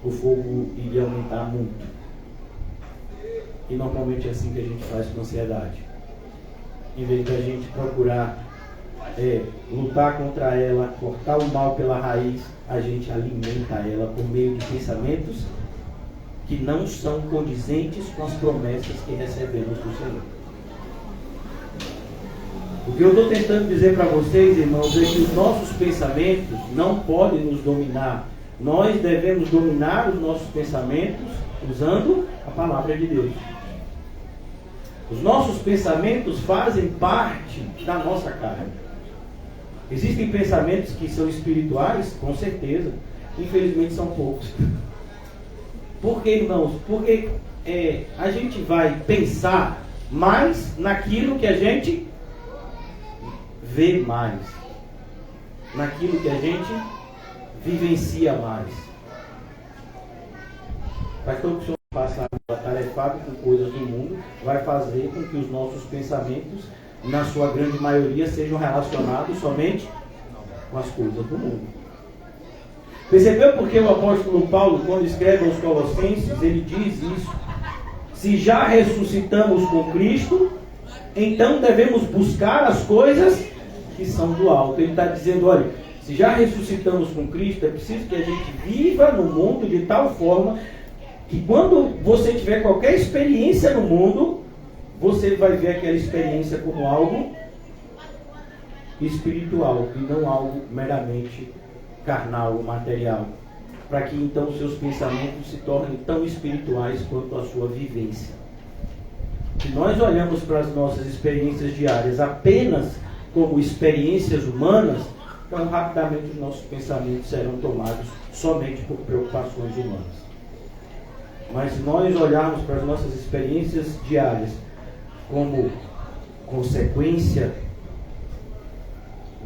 A: O fogo iria aumentar muito. E normalmente é assim que a gente faz com a ansiedade. Em vez da gente procurar lutar contra ela, cortar o mal pela raiz, a gente alimenta ela por meio de pensamentos que não são condizentes com as promessas que recebemos do Senhor. O que eu estou tentando dizer para vocês, irmãos, é que os nossos pensamentos não podem nos dominar. Nós devemos dominar os nossos pensamentos usando a palavra de Deus. Os nossos pensamentos fazem parte da nossa carne. Existem pensamentos que são espirituais? Com certeza. Infelizmente são poucos. Por que, irmãos? Porque a gente vai pensar mais naquilo que a gente vê mais. Naquilo que a gente vivencia mais. Faz todo o que o Senhor passa atarefado com coisas do mundo, vai fazer com que os nossos pensamentos, na sua grande maioria, sejam relacionados somente com as coisas do mundo. Percebeu porque o apóstolo Paulo, quando escreve aos Colossenses, ele diz isso? Se já ressuscitamos com Cristo, então devemos buscar as coisas que são do alto. Ele está dizendo, olha, se já ressuscitamos com Cristo, é preciso que a gente viva no mundo de tal forma que quando você tiver qualquer experiência no mundo, você vai ver aquela experiência como algo espiritual e não algo meramente carnal, material. Para que então os seus pensamentos se tornem tão espirituais quanto a sua vivência. Se nós olhamos para as nossas experiências diárias apenas como experiências humanas, então rapidamente os nossos pensamentos serão tomados somente por preocupações humanas. Mas se nós olharmos para as nossas experiências diárias como consequência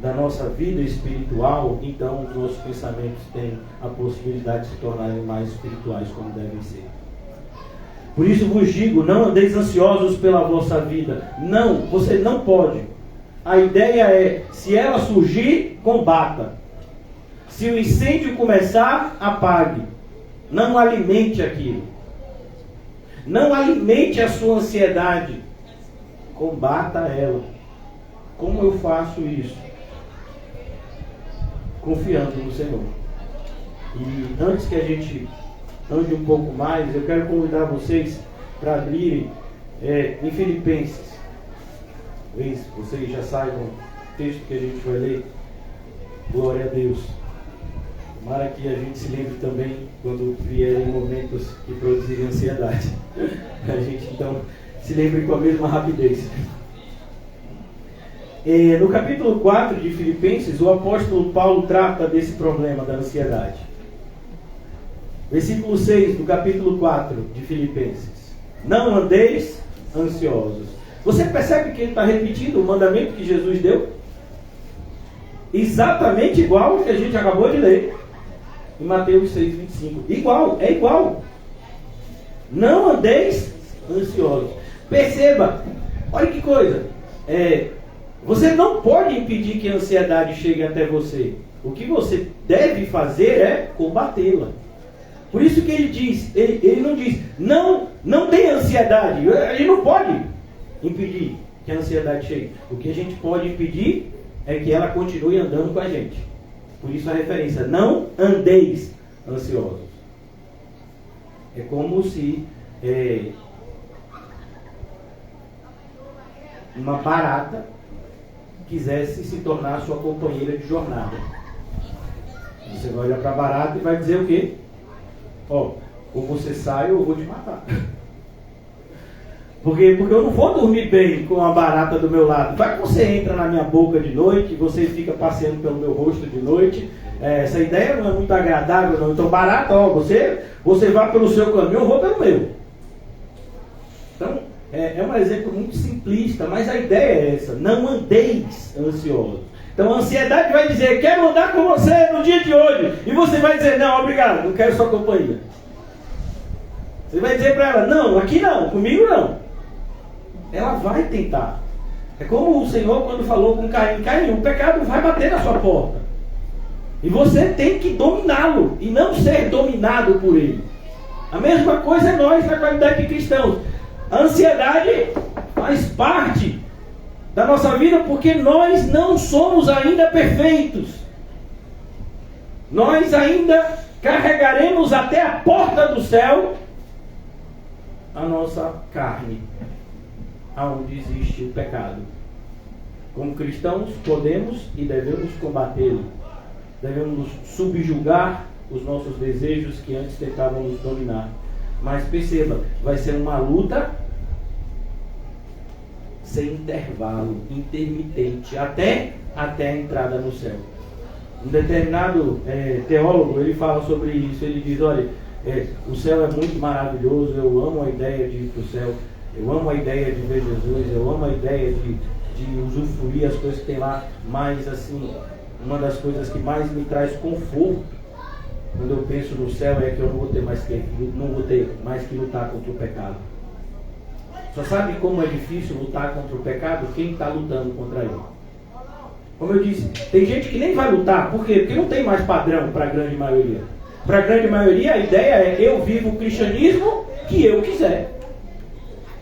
A: da nossa vida espiritual, então os nossos pensamentos têm a possibilidade de se tornarem mais espirituais como devem ser. Por isso vos digo, não andeis ansiosos pela vossa vida. Não, você não pode. A ideia é, se ela surgir, combata. Se o incêndio começar, apague. Não alimente aquilo. Não alimente a sua ansiedade. Combata ela. Como eu faço isso? Confiando no Senhor. E antes que a gente ande um pouco mais, eu quero convidar vocês para abrirem em Filipenses. talvez vocês já saibam o texto que a gente vai ler. Glória a Deus. Tomara que a gente se lembre também quando vierem momentos que produzirem ansiedade. A gente então se lembre com a mesma rapidez. No capítulo 4 de Filipenses, o apóstolo Paulo trata desse problema da ansiedade. Versículo 6 do capítulo 4 de Filipenses. Não andeis ansiosos. Você percebe que ele está repetindo o mandamento que Jesus deu? Exatamente igual ao que a gente acabou de ler em Mateus 6:25. Igual, é igual. Não andeis ansiosos. Perceba, olha que coisa. Você não pode impedir que a ansiedade chegue até você. O que você deve fazer é combatê-la. Por isso que ele diz, ele não diz, não tem ansiedade. Ele não pode impedir que a ansiedade chegue. O que a gente pode impedir é que ela continue andando com a gente. Por isso a referência, não andeis ansiosos. É como se uma barata quisesse se tornar sua companheira de jornada. Você vai olhar para a barata e vai dizer o quê? Ou você sai ou eu vou te matar. Porque eu não vou dormir bem com a barata do meu lado. Vai que você entra na minha boca de noite, você fica passeando pelo meu rosto de noite. Essa ideia não é muito agradável, não. Então, barata, você vai pelo seu caminho, eu vou pelo meu. Então, é um exemplo muito simplista, mas a ideia é essa. Não andeis ansiosos. Então, a ansiedade vai dizer, quero andar com você no dia de hoje. E você vai dizer, não, obrigado, não quero sua companhia. Você vai dizer para ela, não, aqui não, comigo não. Ela vai tentar. É como o Senhor quando falou com Caim, Caim, o pecado vai bater na sua porta. E você tem que dominá-lo e não ser dominado por ele. A mesma coisa é nós na qualidade de cristãos. A ansiedade faz parte da nossa vida porque nós não somos ainda perfeitos. Nós ainda carregaremos até a porta do céu a nossa carne, aonde existe o pecado. Como cristãos, podemos e devemos combatê-lo. Devemos subjugar os nossos desejos que antes tentavam nos dominar. Mas perceba, vai ser uma luta sem intervalo, intermitente, até a entrada no céu. Um determinado teólogo, ele fala sobre isso. Ele diz, olha, o céu é muito maravilhoso, eu amo a ideia de ir para o céu, eu amo a ideia de ver Jesus, eu amo a ideia de usufruir as coisas que tem lá, mas assim, uma das coisas que mais me traz conforto quando eu penso no céu é que eu não vou ter mais que lutar contra o pecado. Só sabe como é difícil lutar contra o pecado? Quem está lutando contra ele. Como eu disse, tem gente que nem vai lutar. Por quê? Porque não tem mais padrão para a grande maioria. Para a grande maioria a ideia é eu vivo o cristianismo que eu quiser.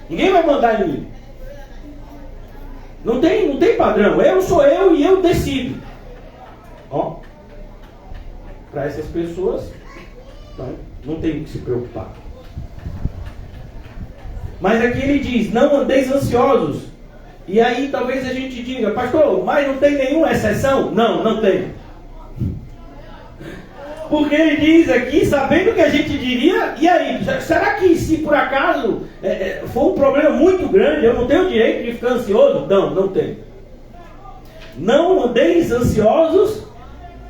A: Ninguém vai mandar em mim. Não tem padrão. Eu sou eu e eu decido. Para essas pessoas, então, não tem que se preocupar. Mas aqui ele diz, não andeis ansiosos. E aí talvez a gente diga, pastor, mas não tem nenhuma exceção? Não tem. Porque ele diz aqui, sabendo o que a gente diria, e aí, será que se por acaso for um problema muito grande, eu não tenho o direito de ficar ansioso? Não tenho. Não andeis ansiosos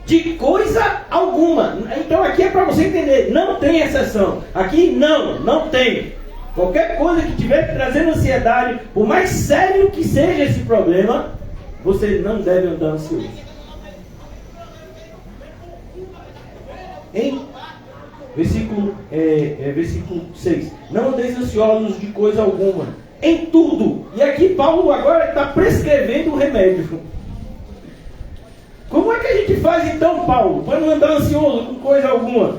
A: de coisa alguma. Então aqui é para você entender, não tem exceção. Aqui não tem. Qualquer coisa que estiver trazendo ansiedade, por mais sério que seja esse problema, você não deve andar ansioso. Em versículo 6, não andeis ansiosos de coisa alguma, em tudo. E aqui Paulo agora está prescrevendo o remédio. Como é que a gente faz então, Paulo, para não andar ansioso com coisa alguma?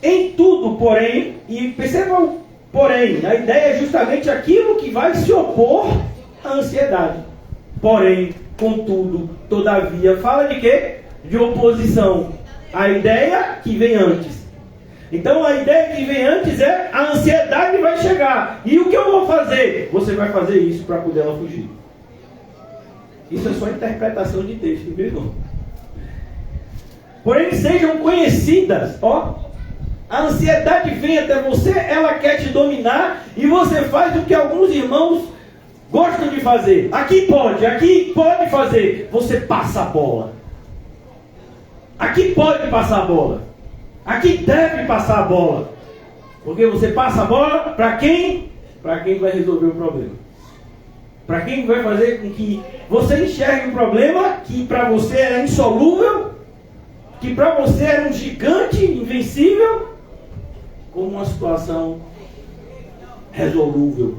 A: Em tudo, porém, e percebam, porém, a ideia é justamente aquilo que vai se opor à ansiedade. Porém, contudo, todavia, fala de quê? De oposição. A ideia que vem antes. Então a ideia que vem antes é a ansiedade vai chegar. E o que eu vou fazer? Você vai fazer isso para poder ela fugir. Isso é só interpretação de texto, viu, irmão? Porém, sejam conhecidas, ó. A ansiedade vem até você, ela quer te dominar e você faz o que alguns irmãos gostam de fazer. Aqui pode fazer. Você passa a bola. Aqui pode passar a bola. Aqui deve passar a bola. Porque você passa a bola para quem? Para quem vai resolver o problema. Para quem vai fazer com que você enxergue um problema que para você era insolúvel, que para você era um gigante invencível, como uma situação resolúvel,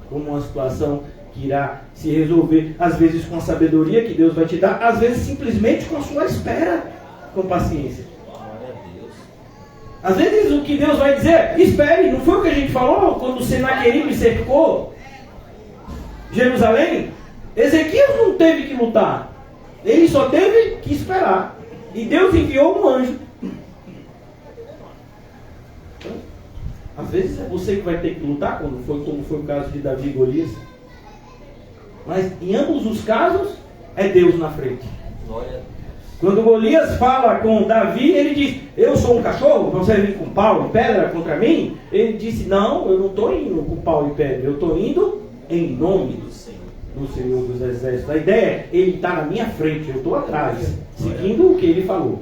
A: como uma situação que irá se resolver, às vezes com a sabedoria que Deus vai te dar, às vezes simplesmente com a sua espera, com paciência. Às vezes o que Deus vai dizer, espere, não foi o que a gente falou quando Senaqueribe cercou Jerusalém? Ezequias não teve que lutar, ele só teve que esperar. E Deus enviou um anjo. Então, às vezes é você que vai ter que lutar, como foi o caso de Davi e Golias. Mas em ambos os casos, é Deus na frente. Quando Golias fala com Davi, ele diz, eu sou um cachorro, você vir com pau e pedra contra mim? Ele disse, não, eu não estou indo com pau e pedra, eu estou indo em nome do Senhor dos Exércitos. A ideia é, ele está na minha frente, eu estou atrás, seguindo o que ele falou.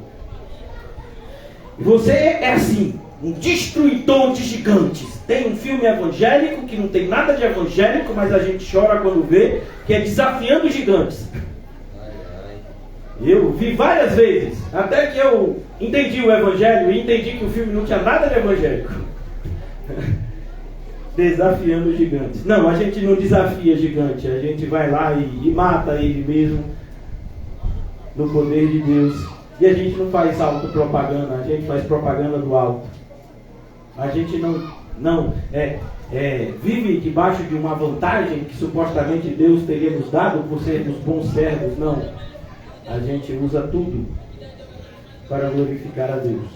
A: E você é assim, um destruidor de gigantes. Tem um filme evangélico que não tem nada de evangélico, mas a gente chora quando vê, que é Desafiando Gigantes. Eu vi várias vezes, até que eu entendi o evangelho e entendi que o filme não tinha nada de evangélico. Desafiando gigantes. Não, a gente não desafia gigante, a gente vai lá e mata ele mesmo no poder de Deus. E a gente não faz autopropaganda, a gente faz propaganda do alto. A gente não vive debaixo de uma vantagem que supostamente Deus teria nos dado por sermos bons servos, não. A gente usa tudo para glorificar a Deus.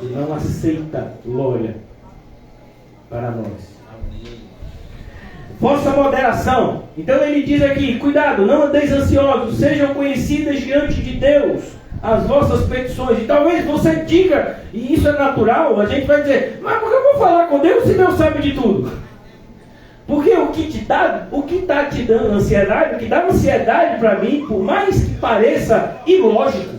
A: E não aceita glória para nós. Vossa moderação. Então ele diz aqui, cuidado, não andeis ansiosos, sejam conhecidas diante de Deus as vossas petições. E talvez você diga, e isso é natural, a gente vai dizer, mas por que eu vou falar com Deus se Deus sabe de tudo? Porque o que está te dando ansiedade, o que dá ansiedade para mim, por mais que pareça ilógico,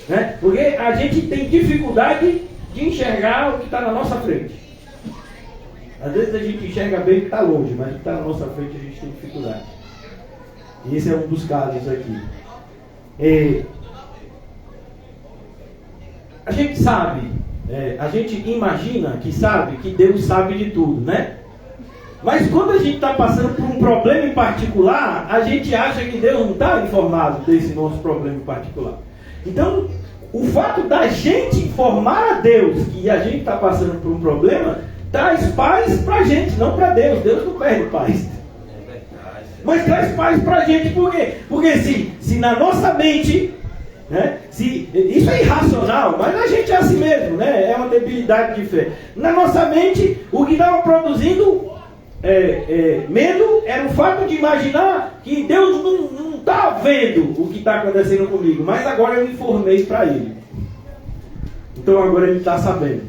A: né? Porque a gente tem dificuldade de enxergar o que está na nossa frente. Às vezes a gente enxerga bem o que está longe, mas o que está na nossa frente a gente tem dificuldade. E esse é um dos casos aqui. A gente sabe, a gente imagina que sabe que Deus sabe de tudo, né? Mas quando a gente está passando por um problema em particular, a gente acha que Deus não está informado desse nosso problema em particular. Então, o fato da gente informar a Deus que a gente está passando por um problema, traz paz para a gente, não para Deus. Deus não perde paz. Mas traz paz para a gente, por quê? Porque se na nossa mente, né, isso é irracional, mas a gente é assim mesmo, né? É uma debilidade de fé. Na nossa mente, o que estava produzindo medo era o fato de imaginar que Deus não está vendo o que está acontecendo comigo, mas agora eu informei para Ele. Então agora Ele está sabendo.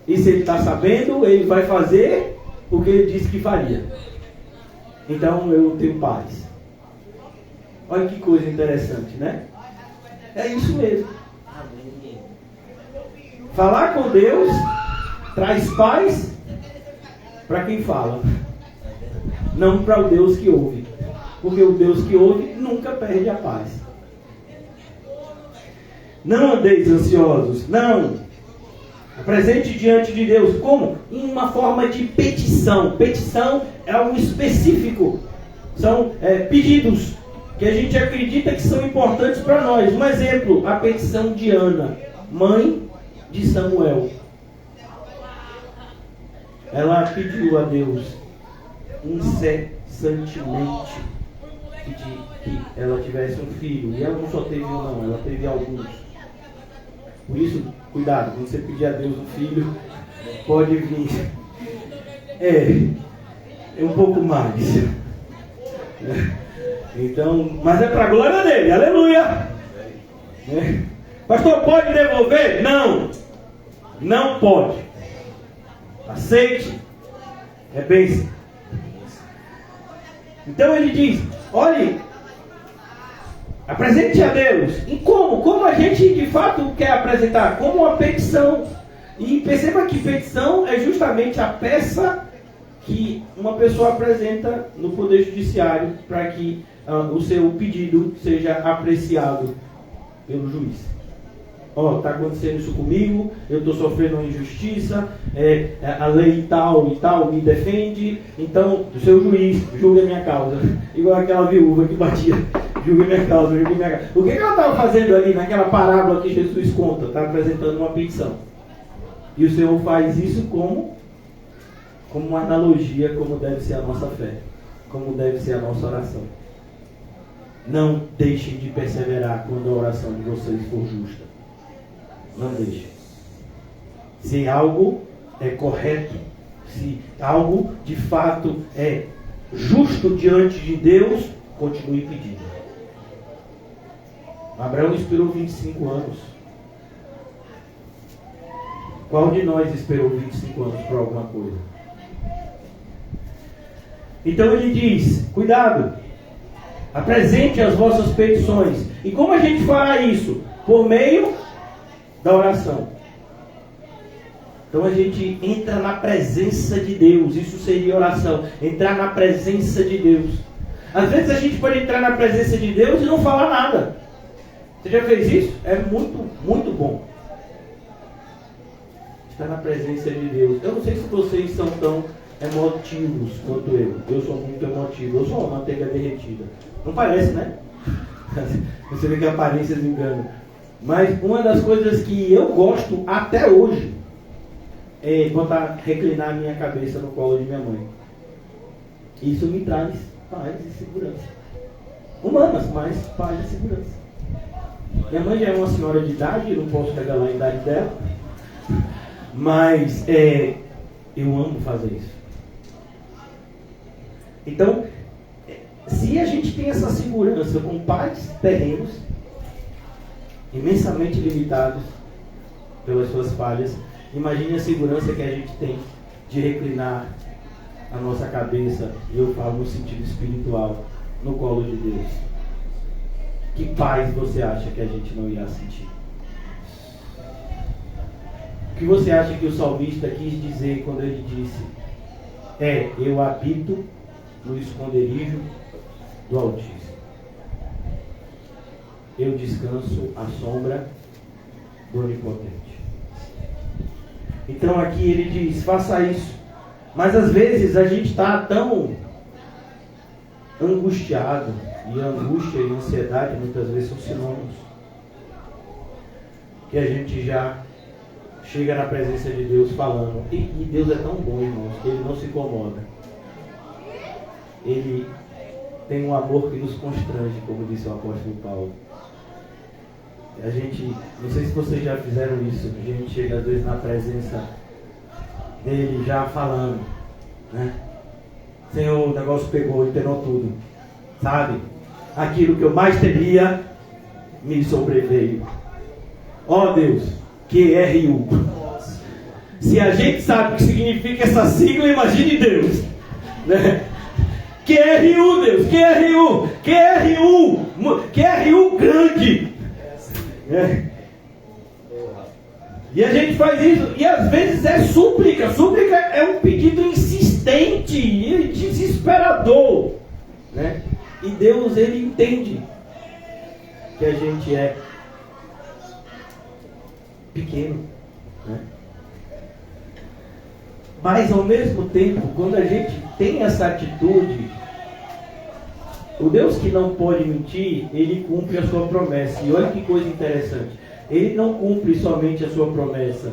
A: E se Ele está sabendo, Ele vai fazer o que Ele disse que faria. Então eu tenho paz. Olha que coisa interessante, né? É isso mesmo. Falar com Deus traz paz para quem fala, não para o Deus que ouve, porque o Deus que ouve nunca perde a paz. Não andeis ansiosos, não. Apresente diante de Deus, como? Em uma forma de petição. Petição é algo específico, são pedidos que a gente acredita que são importantes para nós. Um exemplo, a petição de Ana, mãe de Samuel. Ela pediu a Deus incessantemente que ela tivesse um filho. E ela não só teve um, não, ela teve alguns. Por isso, cuidado, quando você pedir a Deus um filho, pode vir. É um pouco mais. Então, mas é para a glória dele, aleluia. Pastor, pode devolver? Não, não pode. Aceite, é bênção. Então ele diz, olhe, apresente a Deus. E como? Como a gente de fato quer apresentar? Como uma petição. E perceba que petição é justamente a peça que uma pessoa apresenta no Poder Judiciário para que o seu pedido seja apreciado pelo juiz. Está acontecendo isso comigo, eu estou sofrendo uma injustiça, a lei tal e tal me defende, então o seu juiz julga a minha causa. Igual aquela viúva que batia, julga a minha causa, julga a minha causa. O que ela estava fazendo ali naquela parábola que Jesus conta? Está apresentando uma petição. E o Senhor faz isso como uma analogia, como deve ser a nossa fé, como deve ser a nossa oração. Não deixem de perseverar quando a oração de vocês for justa. Não deixe. Se algo é correto, se algo de fato é justo diante de Deus, continue pedindo. Abraão esperou 25 anos. Qual de nós esperou 25 anos por alguma coisa? Então ele diz, cuidado, apresente as vossas petições. E como a gente fará isso? Por meio da oração. Então a gente entra na presença de Deus. Isso seria oração. Entrar na presença de Deus. Às vezes a gente pode entrar na presença de Deus e não falar nada. Você já fez isso? É muito, muito bom. Estar na presença de Deus. Eu não sei se vocês são tão emotivos quanto eu. Eu sou muito emotivo. Eu sou uma manteiga derretida. Não parece, né? Você vê que a aparência engana. Mas uma das coisas que eu gosto até hoje é reclinar a minha cabeça no colo de minha mãe. Isso me traz paz e segurança. Humanas, mas paz e segurança. Minha mãe já é uma senhora de idade, eu não posso revelar a idade dela. Mas eu amo fazer isso. Então, se a gente tem essa segurança com pais terrenos, imensamente limitados pelas suas falhas, imagine a segurança que a gente tem de reclinar a nossa cabeça, e eu falo no sentido espiritual, no colo de Deus. Que paz você acha que a gente não irá sentir? O que você acha que o salmista quis dizer quando ele disse: eu habito no esconderijo do Altíssimo, eu descanso à sombra do Onipotente. Então aqui ele diz, faça isso. Mas às vezes a gente está tão angustiado, e angústia e ansiedade muitas vezes são sinônimos, que a gente já chega na presença de Deus falando, e Deus é tão bom, irmãos, que Ele não se incomoda. Ele tem um amor que nos constrange, como disse o apóstolo Paulo. A gente, não sei se vocês já fizeram isso, a gente chega às vezes na presença dele já falando, né? Senhor, o negócio pegou, enterrou tudo, sabe? Aquilo que eu mais temia me sobreveio. Ó Deus, QRU. Se a gente sabe o que significa essa sigla, imagine Deus, né? QRU, Deus, QRU grande. E a gente faz isso, e às vezes é súplica. Súplica é um pedido insistente e desesperador, né? E Deus, Ele entende que a gente é pequeno, né? Mas ao mesmo tempo, quando a gente tem essa atitude, o Deus que não pode mentir, Ele cumpre a sua promessa. E olha que coisa interessante, Ele não cumpre somente a sua promessa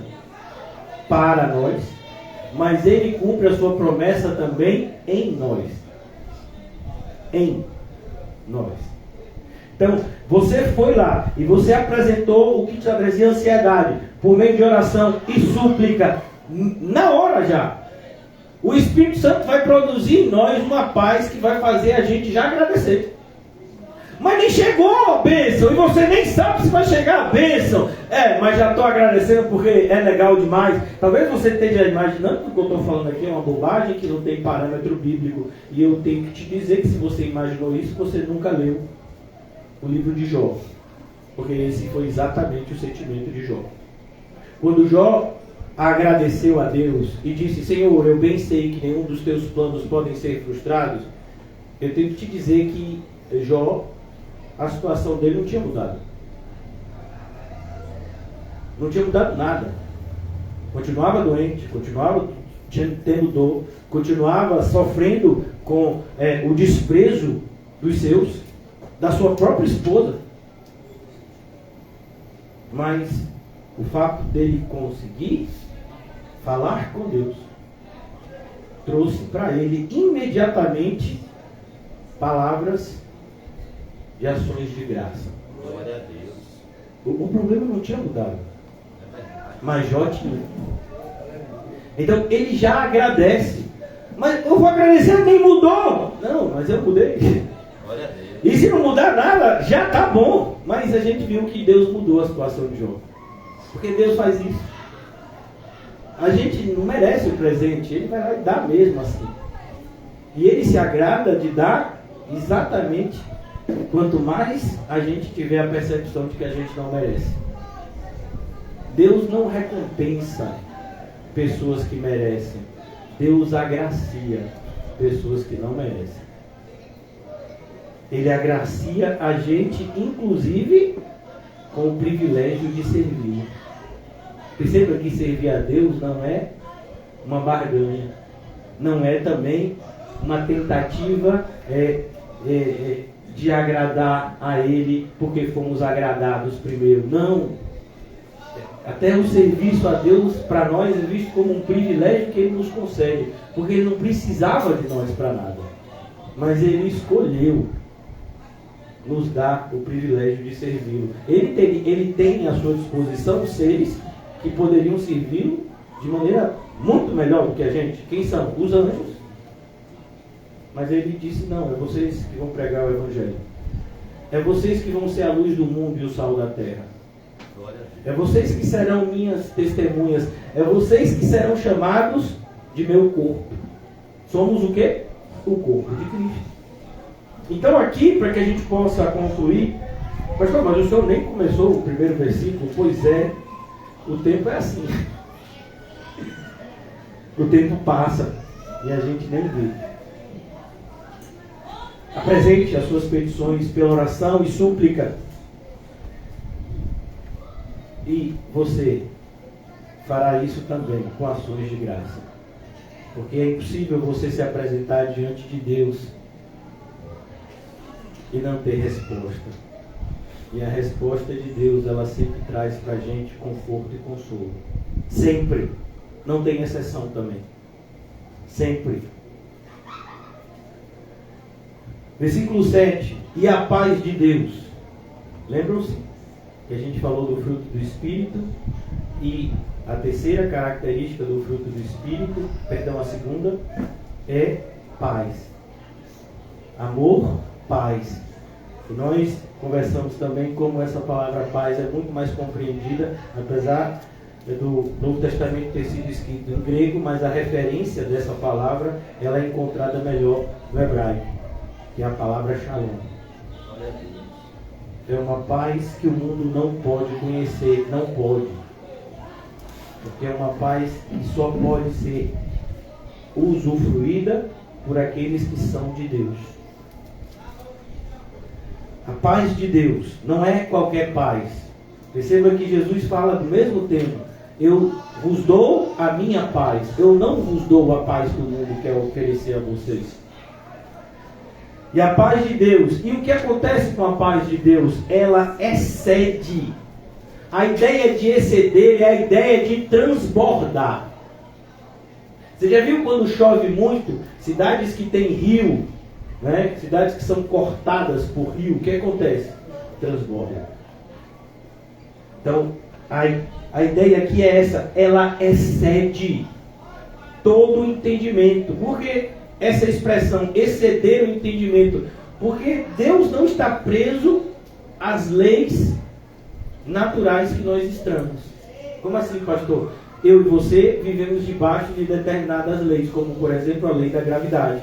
A: para nós, mas Ele cumpre a sua promessa também em nós. Em nós. Então, você foi lá e você apresentou o que te trazia ansiedade, por meio de oração e súplica, na hora já. O Espírito Santo vai produzir em nós uma paz que vai fazer a gente já agradecer. Mas nem chegou a bênção, e você nem sabe se vai chegar a bênção. Mas já estou agradecendo porque é legal demais. Talvez você esteja imaginando que o que eu estou falando aqui é uma bobagem, que não tem parâmetro bíblico. E eu tenho que te dizer que se você imaginou isso, você nunca leu o livro de Jó. Porque esse foi exatamente o sentimento de Jó. Quando Jó agradeceu a Deus e disse: Senhor, eu bem sei que nenhum dos teus planos podem ser frustrados, eu tenho que te dizer que Jó, a situação dele não tinha mudado. Não tinha mudado nada. Continuava doente, continuava tendo dor, continuava sofrendo com o desprezo dos seus, da sua própria esposa. Mas o fato dele conseguir falar com Deus trouxe para ele imediatamente palavras de ações de graça.
B: Glória a Deus.
A: O problema não tinha mudado, mas Jó tinha. Então ele já agradece. Mas eu vou agradecer, nem mudou. Não, mas eu mudei.
B: Glória a Deus.
A: E se não mudar nada, já está bom. Mas a gente viu que Deus mudou a situação de Jó. Porque Deus faz isso. A gente não merece o presente, Ele vai lá e dá mesmo assim. E Ele se agrada de dar exatamente quanto mais a gente tiver a percepção de que a gente não merece. Deus não recompensa pessoas que merecem. Deus agracia pessoas que não merecem. Ele agracia a gente, inclusive, com o privilégio de servir. Perceba que servir a Deus não é uma barganha. Não é também uma tentativa de agradar a Ele porque fomos agradados primeiro. Não. Até o serviço a Deus para nós é visto como um privilégio que Ele nos concede. Porque Ele não precisava de nós para nada. Mas Ele escolheu nos dar o privilégio de servi-lo. Ele tem à sua disposição seres que poderiam servi-lo de maneira muito melhor do que a gente. Quem são? Os anjos. Mas ele disse: não, é vocês que vão pregar o Evangelho. É vocês que vão ser a luz do mundo e o sal da terra. É vocês que serão minhas testemunhas. É vocês que serão chamados de meu corpo. Somos o quê? O corpo de Cristo. Então aqui, para que a gente possa concluir, pastor, mas o senhor nem começou o primeiro versículo. Pois é, o tempo é assim. O tempo passa e a gente nem vê. Apresente as suas petições pela oração e súplica. E você fará isso também com ações de graça. Porque é impossível você se apresentar diante de Deus e não ter resposta. E a resposta de Deus, ela sempre traz para a gente conforto e consolo. Sempre. Não tem exceção também. Sempre. Versículo 7. E a paz de Deus. Lembram-se que a gente falou do fruto do Espírito? E a terceira característica do fruto do Espírito, perdão, a segunda, é paz. Amor, paz. E nós conversamos também como essa palavra paz é muito mais compreendida, apesar do Novo Testamento ter sido escrito em grego, mas a referência dessa palavra ela é encontrada melhor no hebraico, que é a palavra shalom. É uma paz que o mundo não pode conhecer, não pode. Porque é uma paz que só pode ser usufruída por aqueles que são de Deus. A paz de Deus não é qualquer paz. Perceba que Jesus fala do mesmo tema. Eu vos dou a minha paz. Eu não vos dou a paz que o mundo quer oferecer a vocês. E a paz de Deus. E o que acontece com a paz de Deus? Ela excede. A ideia de exceder é a ideia de transbordar. Você já viu quando chove muito? Cidades que têm rio, né? Cidades que são cortadas por rio, o que acontece? Transborda. Então, a ideia aqui é essa, ela excede todo o entendimento. Por que essa expressão, exceder o entendimento? Porque Deus não está preso às leis naturais que nós estamos. Como assim, pastor? Eu e você vivemos debaixo de determinadas leis, como por exemplo a lei da gravidade.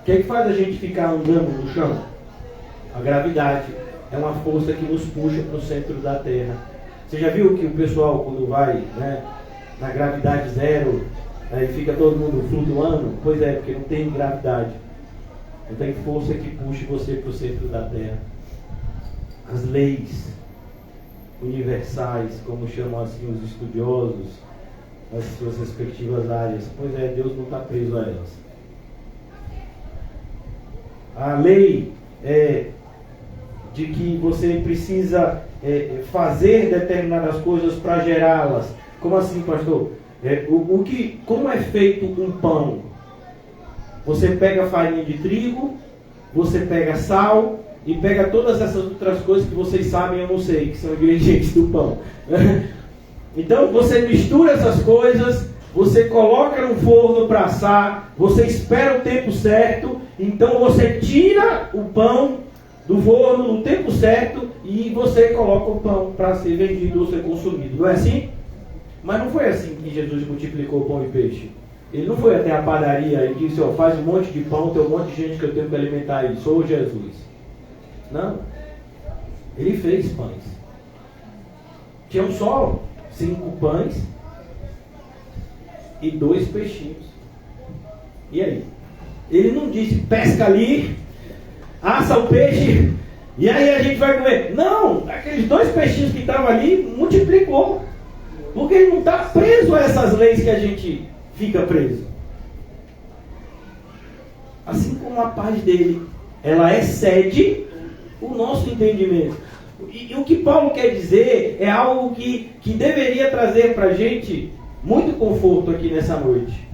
A: O que é que faz a gente ficar andando no chão? A gravidade é uma força que nos puxa para o centro da Terra. Você já viu que o pessoal, quando vai, né, na gravidade zero, aí fica todo mundo flutuando? Pois é, porque não tem gravidade. Não tem força que puxe você para o centro da Terra. As leis universais, como chamam assim os estudiosos, nas suas respectivas áreas. Pois é, Deus não está preso a elas. A lei de que você precisa fazer determinadas coisas para gerá-las. Como assim, pastor? Como é feito um pão? Você pega farinha de trigo, você pega sal e pega todas essas outras coisas que vocês sabem, eu não sei, que são ingredientes do pão. Então você mistura essas coisas, você coloca no forno para assar, você espera o tempo certo, então você tira o pão do forno no tempo certo e você coloca o pão para ser vendido ou ser consumido. Não é assim? Mas não foi assim que Jesus multiplicou pão e peixe. Ele não foi até a padaria e disse, ó, faz um monte de pão, tem um monte de gente que eu tenho que alimentar aí, sou Jesus. Não. Ele fez pães. Tinham só 5 pães e 2 peixinhos. E aí? Ele não disse, pesca ali, assa o peixe e aí a gente vai comer. Não, aqueles 2 peixinhos que estavam ali, multiplicou. Porque ele não está preso a essas leis que a gente fica preso. Assim como a paz dele, ela excede o nosso entendimento. E o que Paulo quer dizer é algo que deveria trazer para a gente muito conforto aqui nessa noite.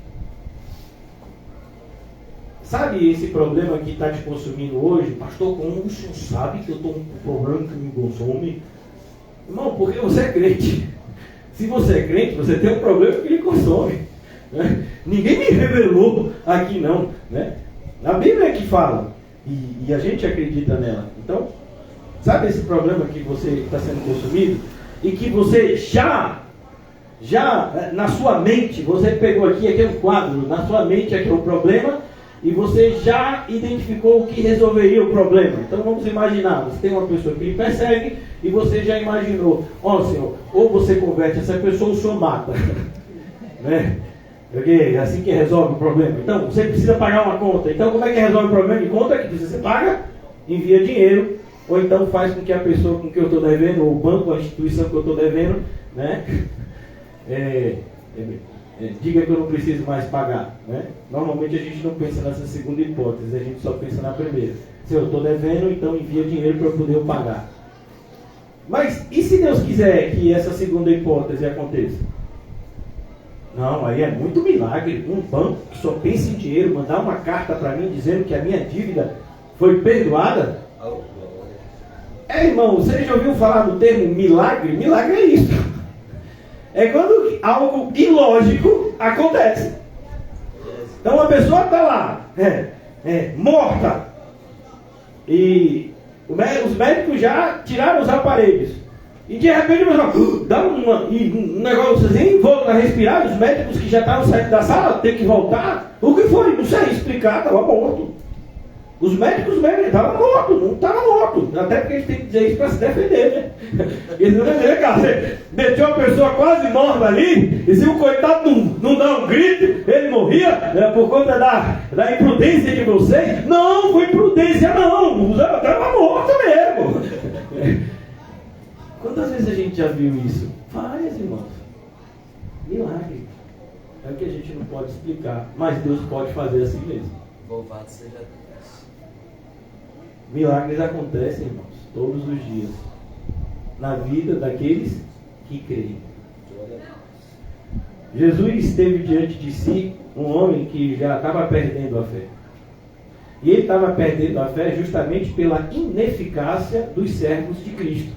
A: Sabe esse problema que está te consumindo hoje? Pastor, como o senhor sabe que eu estou com um problema que me consome? Irmão, porque você é crente. Se você é crente, você tem um problema que lhe consome. Né? Ninguém me revelou aqui não. Né? A Bíblia é que fala. E a gente acredita nela. Então, sabe esse problema que você está sendo consumido? E que você já na sua mente, você pegou aqui é um quadro, na sua mente aqui é o problema, e você já identificou o que resolveria o problema. Então vamos imaginar, você tem uma pessoa que lhe persegue, e você já imaginou, ó Senhor, ou você converte essa pessoa ou o Senhor mata. Né? Porque é assim que resolve o problema. Então, você precisa pagar uma conta. Então, como é que resolve o problema de conta? Que você paga, envia dinheiro, ou então faz com que a pessoa com que eu estou devendo, ou o banco, a instituição que eu estou devendo, né? Diga que eu não preciso mais pagar. Né? Normalmente a gente não pensa nessa segunda hipótese, a gente só pensa na primeira. Se eu estou devendo, então envia dinheiro para eu poder pagar. Mas, e se Deus quiser que essa segunda hipótese aconteça? Não, aí é muito milagre. Um banco que só pensa em dinheiro, mandar uma carta para mim dizendo que a minha dívida foi perdoada. Irmão, você já ouviu falar do termo milagre? Milagre é isso. É quando algo ilógico acontece. Então uma pessoa está lá, morta. E os médicos já tiraram os aparelhos. E de repente dá um negócio assim, volta a respirar. Os médicos que já estavam saindo da sala tem que voltar. O que foi? Não sei explicar, estava morto. Os médicos estavam mortos, não estavam mortos. Até porque eles têm que dizer isso para se defender, né? Eles não devem, cara. Você meteu uma pessoa quase morta ali, e se o coitado não dá um grito, ele morria por conta da imprudência de vocês. Não, foi imprudência, não. Estava morto mesmo. Quantas vezes a gente já viu isso? Várias, irmãos. Milagre. É o que a gente não pode explicar, mas Deus pode fazer assim mesmo.
B: Louvado seja Deus.
A: Milagres acontecem, irmãos, todos os dias, na vida daqueles que creem. Jesus teve diante de si um homem que já estava perdendo a fé. E ele estava perdendo a fé justamente pela ineficácia dos servos de Cristo.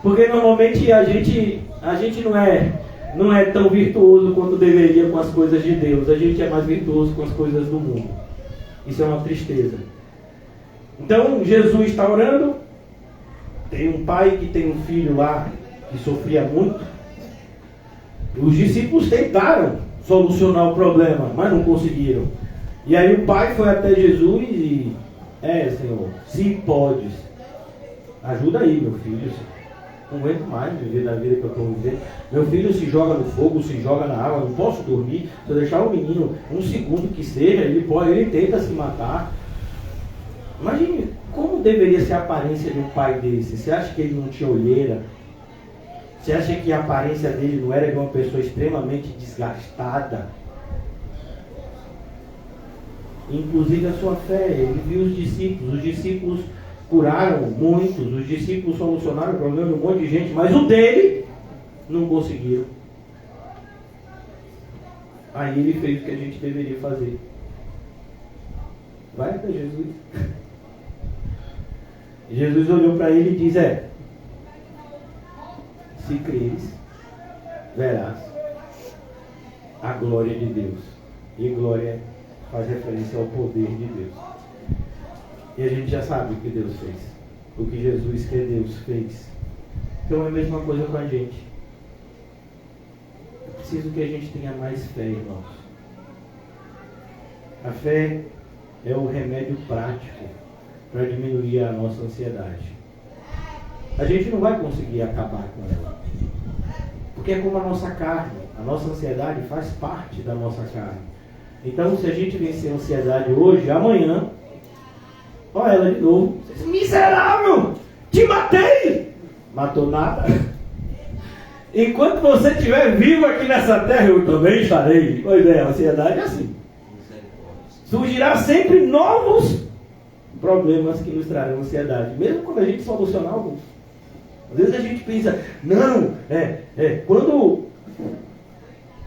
A: Porque normalmente a gente não é tão virtuoso quanto deveria com as coisas de Deus. A gente é mais virtuoso com as coisas do mundo. Isso é uma tristeza. Então, Jesus está orando. Tem um pai que tem um filho lá que sofria muito. Os discípulos tentaram solucionar o problema, mas não conseguiram. E aí o pai foi até Jesus e... Senhor, se podes, ajuda aí meu filho. Não aguento mais viver da vida que eu estou vivendo. Meu filho se joga no fogo, se joga na água, não posso dormir. Se eu deixar o menino um segundo que seja, ele tenta se matar. Imagine como deveria ser a aparência de um pai desse. Você acha que ele não tinha olheira? Você acha que a aparência dele não era de uma pessoa extremamente desgastada? Inclusive a sua fé, ele viu os discípulos curaram muitos, os discípulos solucionaram o problema de um monte de gente, mas o dele não conseguiram. Aí ele fez o que a gente deveria fazer. Vai para Jesus. Jesus olhou para ele e diz: se creres, verás a glória de Deus. E glória faz referência ao poder de Deus. E a gente já sabe o que Deus fez. O que Jesus, que Deus, fez. Então é a mesma coisa com a gente. É preciso que a gente tenha mais fé, irmãos. A fé é o remédio prático para diminuir a nossa ansiedade. A gente não vai conseguir acabar com ela. Porque é como a nossa carne. A nossa ansiedade faz parte da nossa carne. Então, se a gente vencer a ansiedade hoje, amanhã, olha ela de novo. Miserável! Te matei! Matou nada. Enquanto você estiver vivo aqui nessa terra, eu também estarei. Pois é, a ansiedade é assim. Surgirá sempre novos problemas que nos trarão ansiedade. Mesmo quando a gente solucionar alguns. Às vezes a gente pensa, não, quando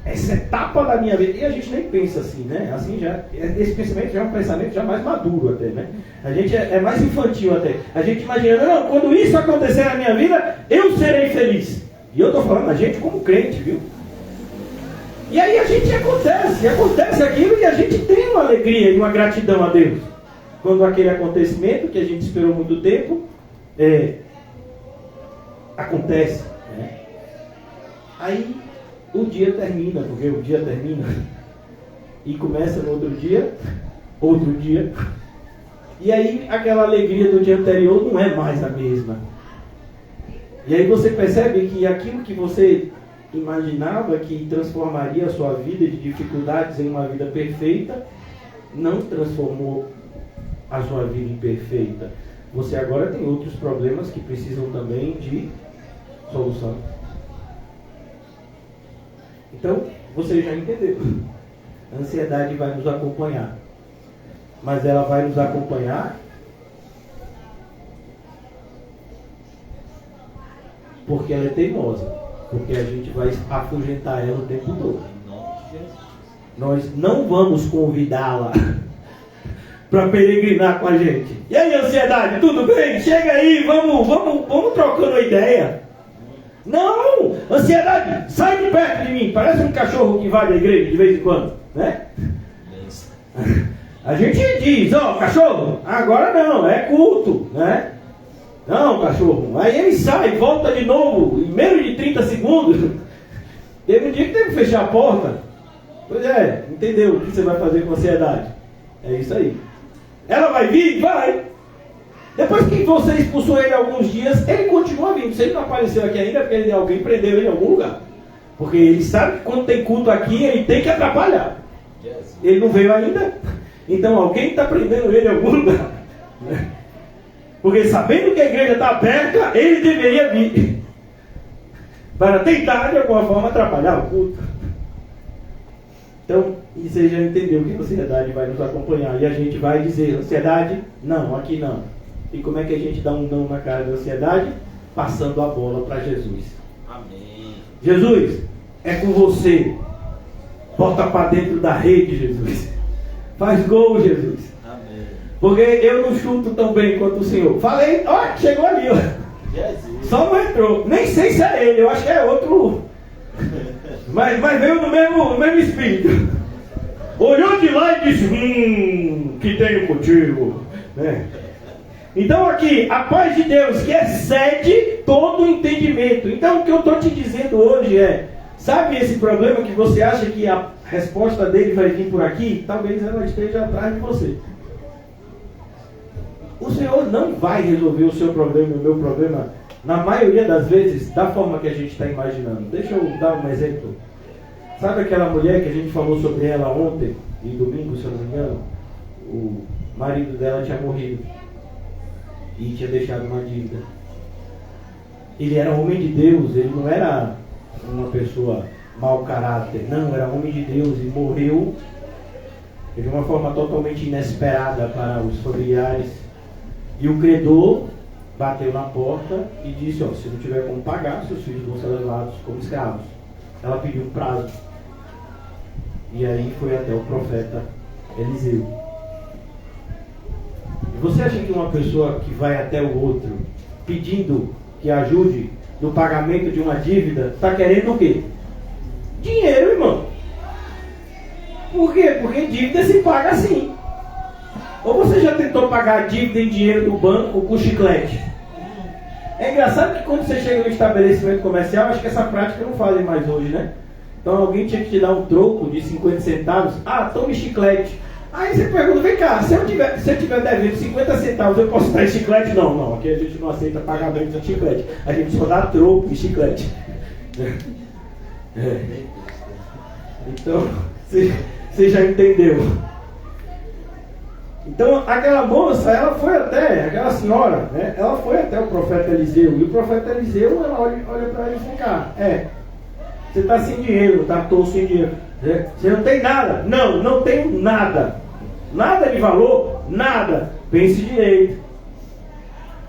A: essa etapa da minha vida, e a gente nem pensa assim, né? Assim já, esse pensamento já é um pensamento já mais maduro até, né? A gente é mais infantil até. A gente imagina, não, quando isso acontecer na minha vida, eu serei feliz. E eu estou falando a gente como crente, viu? E aí a gente acontece aquilo e a gente tem uma alegria e uma gratidão a Deus. Quando aquele acontecimento que a gente esperou muito tempo, acontece, né? Aí o dia termina, porque o dia termina e começa no outro dia, e aí aquela alegria do dia anterior não é mais a mesma. E aí você percebe que aquilo que você imaginava que transformaria a sua vida de dificuldades em uma vida perfeita, não transformou a sua vida em perfeita. Você agora tem outros problemas que precisam também de solução. Então, você já entendeu. A ansiedade vai nos acompanhar. Mas ela vai nos acompanhar porque ela é teimosa. Porque a gente vai afugentar ela o tempo todo. Nós não vamos convidá-la para peregrinar com a gente. E aí, ansiedade, tudo bem? Chega aí, vamos trocando uma ideia. Não, ansiedade, sai de perto de mim. Parece um cachorro que vai da igreja de vez em quando, né? A gente diz, cachorro, agora não, é culto, né? Não, cachorro. Aí ele sai, volta de novo, em menos de 30 segundos. Teve um dia que teve que fechar a porta. Pois é, entendeu o que você vai fazer com a ansiedade? É isso aí. Ela vai vir? Vai. Depois que você expulsou ele alguns dias, ele continua vindo. Se ele não apareceu aqui ainda, é porque alguém prendeu ele em algum lugar. Porque ele sabe que quando tem culto aqui, ele tem que atrapalhar. Ele não veio ainda, então alguém está prendendo ele em algum lugar. Porque sabendo que a igreja está aberta, ele deveria vir para tentar de alguma forma atrapalhar o culto. Então, você já entendeu que a ansiedade vai nos acompanhar. E a gente vai dizer, ansiedade, não, aqui não. E como é que a gente dá um não na cara da ansiedade? Passando a bola para Jesus.
B: Amém.
A: Jesus, é com você. Bota para dentro da rede, Jesus. Faz gol, Jesus.
B: Amém.
A: Porque eu não chuto tão bem quanto o Senhor. Falei, chegou ali,
B: Jesus.
A: Só não entrou. Nem sei se é ele, eu acho que é outro. Mas veio no mesmo espírito. Olhou de lá e disse, que tenho contigo, né? Então aqui, a paz de Deus que excede todo o entendimento. Então o que eu estou te dizendo hoje é, sabe esse problema que você acha que a resposta dele vai vir por aqui? Talvez ela esteja atrás de você. O Senhor não vai resolver o seu problema e o meu problema, na maioria das vezes, da forma que a gente está imaginando. Deixa eu dar um exemplo. Sabe aquela mulher que a gente falou sobre ela ontem e domingo, se eu não me engano? O marido dela tinha morrido e tinha deixado uma dívida. Ele era homem de Deus, ele não era uma pessoa mau caráter, não, era homem de Deus e morreu de uma forma totalmente inesperada para os familiares. E o credor bateu na porta e disse, se não tiver como pagar, seus filhos vão ser levados como escravos. Ela pediu um prazo. E aí foi até o profeta Eliseu. E você acha que uma pessoa que vai até o outro pedindo que ajude no pagamento de uma dívida, está querendo o quê? Dinheiro, irmão. Por quê? Porque dívida se paga assim. Ou você já tentou pagar a dívida em dinheiro do banco com chiclete? É engraçado que quando você chega no estabelecimento comercial, acho que essa prática não fazem mais hoje, né? Então alguém tinha que te dar um troco de 50 centavos. Tome chiclete. Aí você pergunta, vem cá, se eu tiver devendo 50 centavos, eu posso dar chiclete? Não, aqui a gente não aceita pagamento de chiclete. A gente só dá troco de chiclete. Então, você já entendeu. Então, aquela moça, aquela senhora, né? Ela foi até o profeta Eliseu. E o profeta Eliseu, ela olha para ele e diz, cá, você está sem dinheiro, está todo sem dinheiro. Você não tem nada? Não tenho nada. Nada de valor? Nada. Pense direito.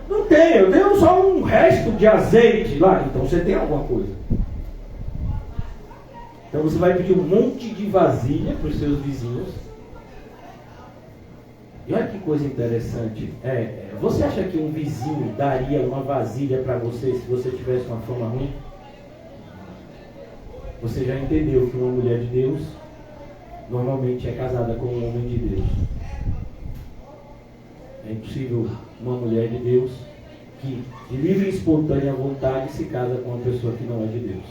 A: Não tenho, eu tenho só um resto de azeite lá. Então você tem alguma coisa. Então você vai pedir um monte de vasilha para os seus vizinhos. E olha que coisa interessante. Você acha que um vizinho daria uma vasilha para você se você tivesse uma fama ruim? Você já entendeu que uma mulher de Deus normalmente é casada com um homem de Deus. É impossível uma mulher de Deus que, de livre e espontânea vontade, se casa com uma pessoa que não é de Deus.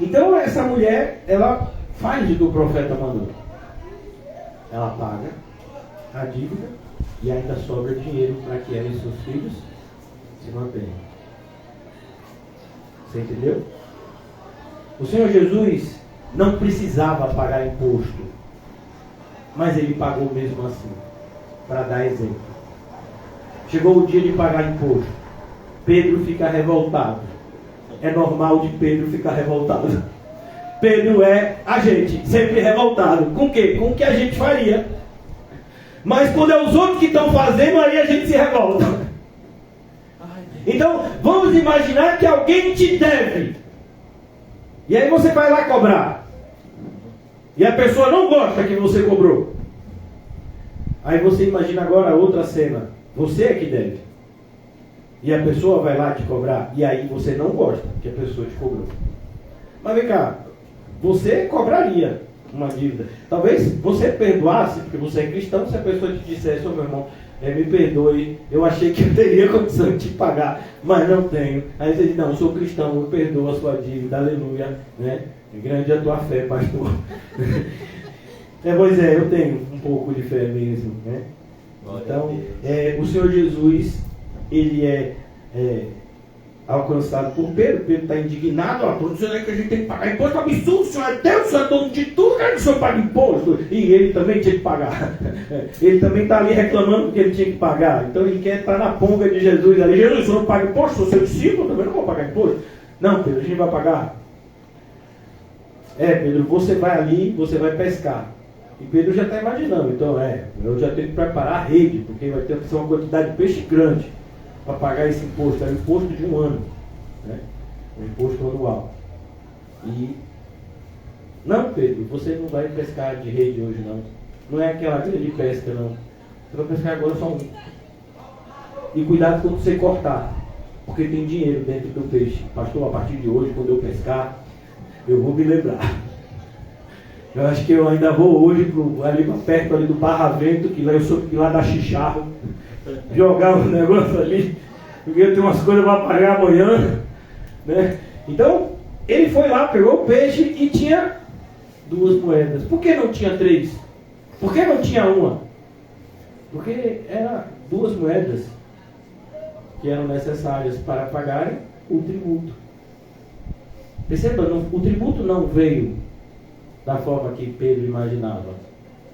A: Então essa mulher, ela faz o que o profeta mandou. Ela paga a dívida e ainda sobra dinheiro para que ela e seus filhos se mantenham. Você entendeu? O Senhor Jesus não precisava pagar imposto, mas ele pagou mesmo assim, para dar exemplo. Chegou o dia de pagar imposto. Pedro fica revoltado. É normal de Pedro ficar revoltado. Pedro é a gente, sempre revoltado. Com o quê? Com o que a gente faria. Mas quando é os outros que estão fazendo, aí a gente se revolta. Então, vamos imaginar que alguém te deve. E aí você vai lá cobrar. E a pessoa não gosta que você cobrou. Aí você imagina agora outra cena. Você é que deve. E a pessoa vai lá te cobrar. E aí você não gosta que a pessoa te cobrou. Mas vem cá. Você cobraria uma dívida. Talvez você perdoasse, porque você é cristão, se a pessoa te dissesse, meu irmão, me perdoe, eu achei que eu teria condição de te pagar, mas não tenho. Aí você diz, não, eu sou cristão, eu perdoo a sua dívida, aleluia, né? Grande é a tua fé, pastor. Pois eu tenho um pouco de fé mesmo, né? Então, o Senhor Jesus, ele é alcançado por Pedro. Pedro está indignado, estou dizendo que a gente tem que pagar imposto, absurdo, o Senhor é Deus, o Senhor é dono de tudo, quer que o Senhor pague imposto? E ele também tinha que pagar. Ele também está ali reclamando que ele tinha que pagar. Então ele quer estar na ponga de Jesus ali. Jesus, o Senhor não paga imposto, sou seu discípulo, eu também não vou pagar imposto. Não, Pedro, a gente vai pagar. Pedro, você vai ali, você vai pescar. E Pedro já está imaginando, então eu já tenho que preparar a rede, porque vai ter que ser uma quantidade de peixe grande para pagar esse imposto. É o imposto de um ano, né? O imposto anual. E não, Pedro, você não vai pescar de rede hoje não. Não é aquela grande pesca não. Você vai pescar agora só um. E cuidado quando você cortar, porque tem dinheiro dentro do peixe. Pastor, a partir de hoje, quando eu pescar, eu vou me lembrar. Eu acho que eu ainda vou hoje ali perto ali do Barravento, que lá eu sou lá da Chicharro, jogar um negócio ali, porque eu tenho umas coisas para pagar amanhã, né? Então, ele foi lá, pegou o peixe e tinha 2 moedas. Por que não tinha 3? Por que não tinha uma? Porque eram 2 moedas que eram necessárias para pagarem o tributo. Perceba, o tributo não veio da forma que Pedro imaginava.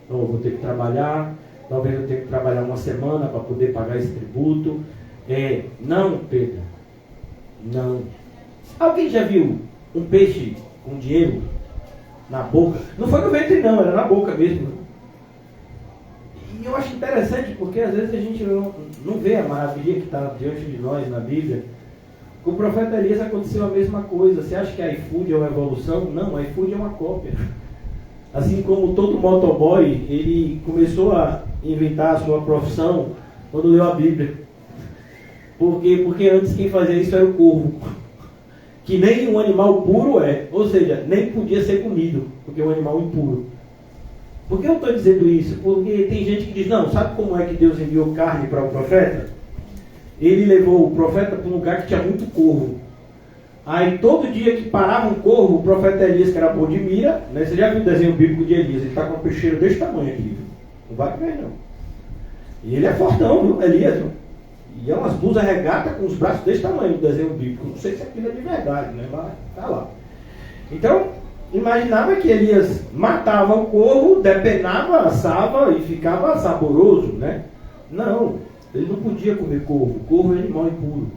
A: Então, eu vou ter que trabalhar, talvez eu tenha que trabalhar uma semana para poder pagar esse tributo. Não, Pedro. Não. Alguém já viu um peixe com dinheiro na boca? Não foi no ventre não, era na boca mesmo. E eu acho interessante porque às vezes a gente não vê a maravilha que está diante de nós na Bíblia. Com o profeta Elias aconteceu a mesma coisa. Você acha que a iFood é uma evolução? Não, a iFood é uma cópia. Assim como todo motoboy, ele começou a inventar a sua profissão quando leu a Bíblia. Por quê? Porque antes quem fazia isso era o corvo. Que nem um animal puro é. Ou seja, nem podia ser comido, porque é um animal impuro. Por que eu estou dizendo isso? Porque tem gente que diz, não, sabe como é que Deus enviou carne para o profeta? Ele levou o profeta para um lugar que tinha muito corvo. Aí todo dia que parava um corvo, o profeta Elias, que era bom de mira, né? Você já viu o desenho bíblico de Elias? Ele está com uma peixeira desse tamanho aqui. Não vai ver não. E ele é fortão, viu, Elias? Viu? E é umas blusas regata com os braços desse tamanho, do desenho bíblico. Não sei se aquilo é de verdade, né? Mas tá lá. Então, imaginava que Elias matava o corvo, depenava, assava e ficava saboroso, né? Não, ele não podia comer corvo. Corvo é animal impuro.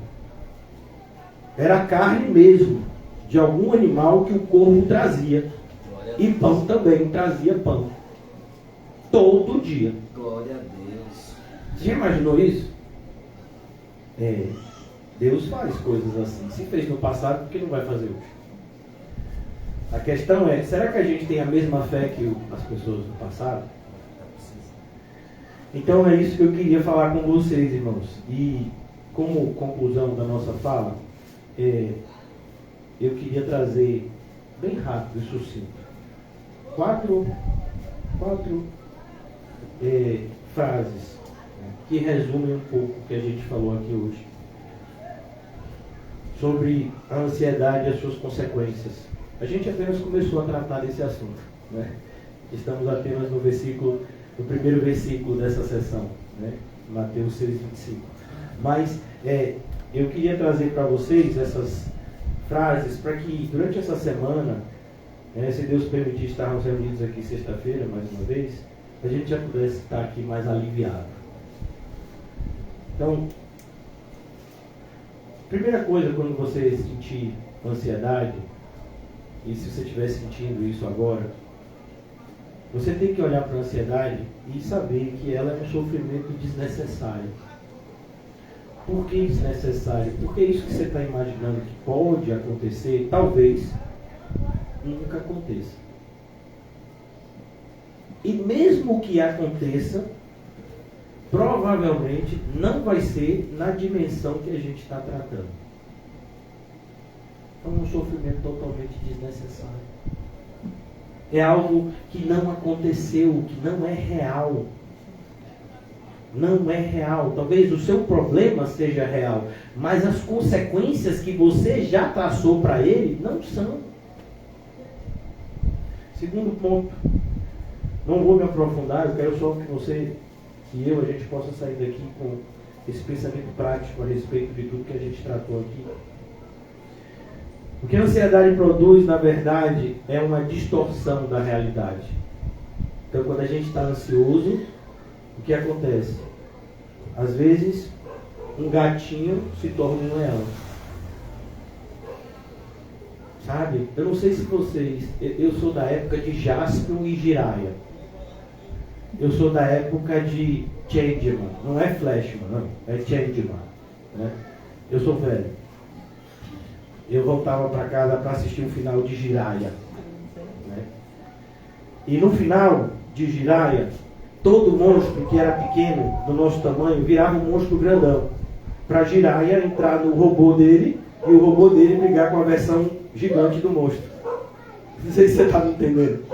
A: Era carne mesmo, de algum animal que o corvo trazia. E pão também, trazia pão. Todo dia.
B: Glória a Deus.
A: Você já imaginou isso? Deus faz coisas assim. Se fez no passado, por que não vai fazer hoje? A questão é, será que a gente tem a mesma fé que as pessoas do passado? Então é isso que eu queria falar com vocês, irmãos. E como conclusão da nossa fala, eu queria trazer bem rápido e sucinto quatro frases, né, que resumem um pouco o que a gente falou aqui hoje sobre a ansiedade e as suas consequências. A gente apenas começou a tratar desse assunto, né? Estamos apenas no primeiro versículo dessa sessão, né? Mateus 6:25. Mas eu queria trazer para vocês essas frases para que durante essa semana, se Deus permitir estarmos reunidos aqui sexta-feira, mais uma vez, a gente já pudesse estar aqui mais aliviado. Então, primeira coisa, quando você sentir ansiedade, e se você estiver sentindo isso agora, você tem que olhar para a ansiedade e saber que ela é um sofrimento desnecessário. Por que desnecessário? Porque isso que você está imaginando que pode acontecer, talvez nunca aconteça. E mesmo que aconteça, provavelmente não vai ser na dimensão que a gente está tratando. É um sofrimento totalmente desnecessário. É algo que não aconteceu, que não é real. Não é real. Talvez o seu problema seja real, mas as consequências que você já traçou para ele não são. Segundo ponto, não vou me aprofundar, eu quero só que a gente possa sair daqui com esse pensamento prático a respeito de tudo que a gente tratou aqui. O que a ansiedade produz, na verdade, é uma distorção da realidade. Então, quando a gente está ansioso, o que acontece? Às vezes, um gatinho se torna um leão. Sabe? Eu não sei se vocês... Eu sou da época de Jaspion e Jiraiya. Eu sou da época de Changeman. Não é Flashman, não. É Changeman. Né? Eu sou velho. Eu voltava para casa para assistir o final de Jiraiya. Né? E no final de Jiraiya, todo monstro que era pequeno, do nosso tamanho, virava um monstro grandão. Para Jiraiya entrar no robô dele e o robô dele brigar com a versão gigante do monstro. Não sei se você está me entendendo.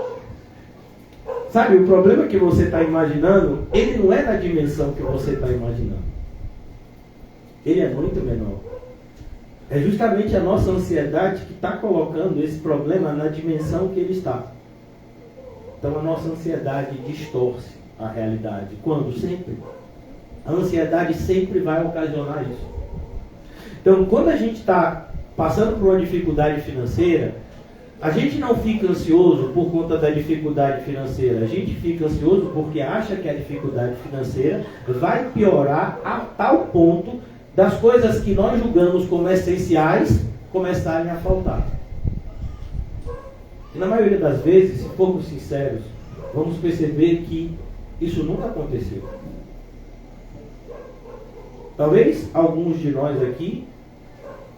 A: Sabe, o problema que você está imaginando, ele não é na dimensão que você está imaginando. Ele é muito menor. É justamente a nossa ansiedade que está colocando esse problema na dimensão que ele está. Então a nossa ansiedade distorce a realidade. Quando? Sempre. A ansiedade sempre vai ocasionar isso. Então, quando a gente está passando por uma dificuldade financeira, a gente não fica ansioso por conta da dificuldade financeira. A gente fica ansioso porque acha que a dificuldade financeira vai piorar a tal ponto das coisas que nós julgamos como essenciais começarem a faltar. E na maioria das vezes, se formos sinceros, vamos perceber que isso nunca aconteceu. Talvez alguns de nós aqui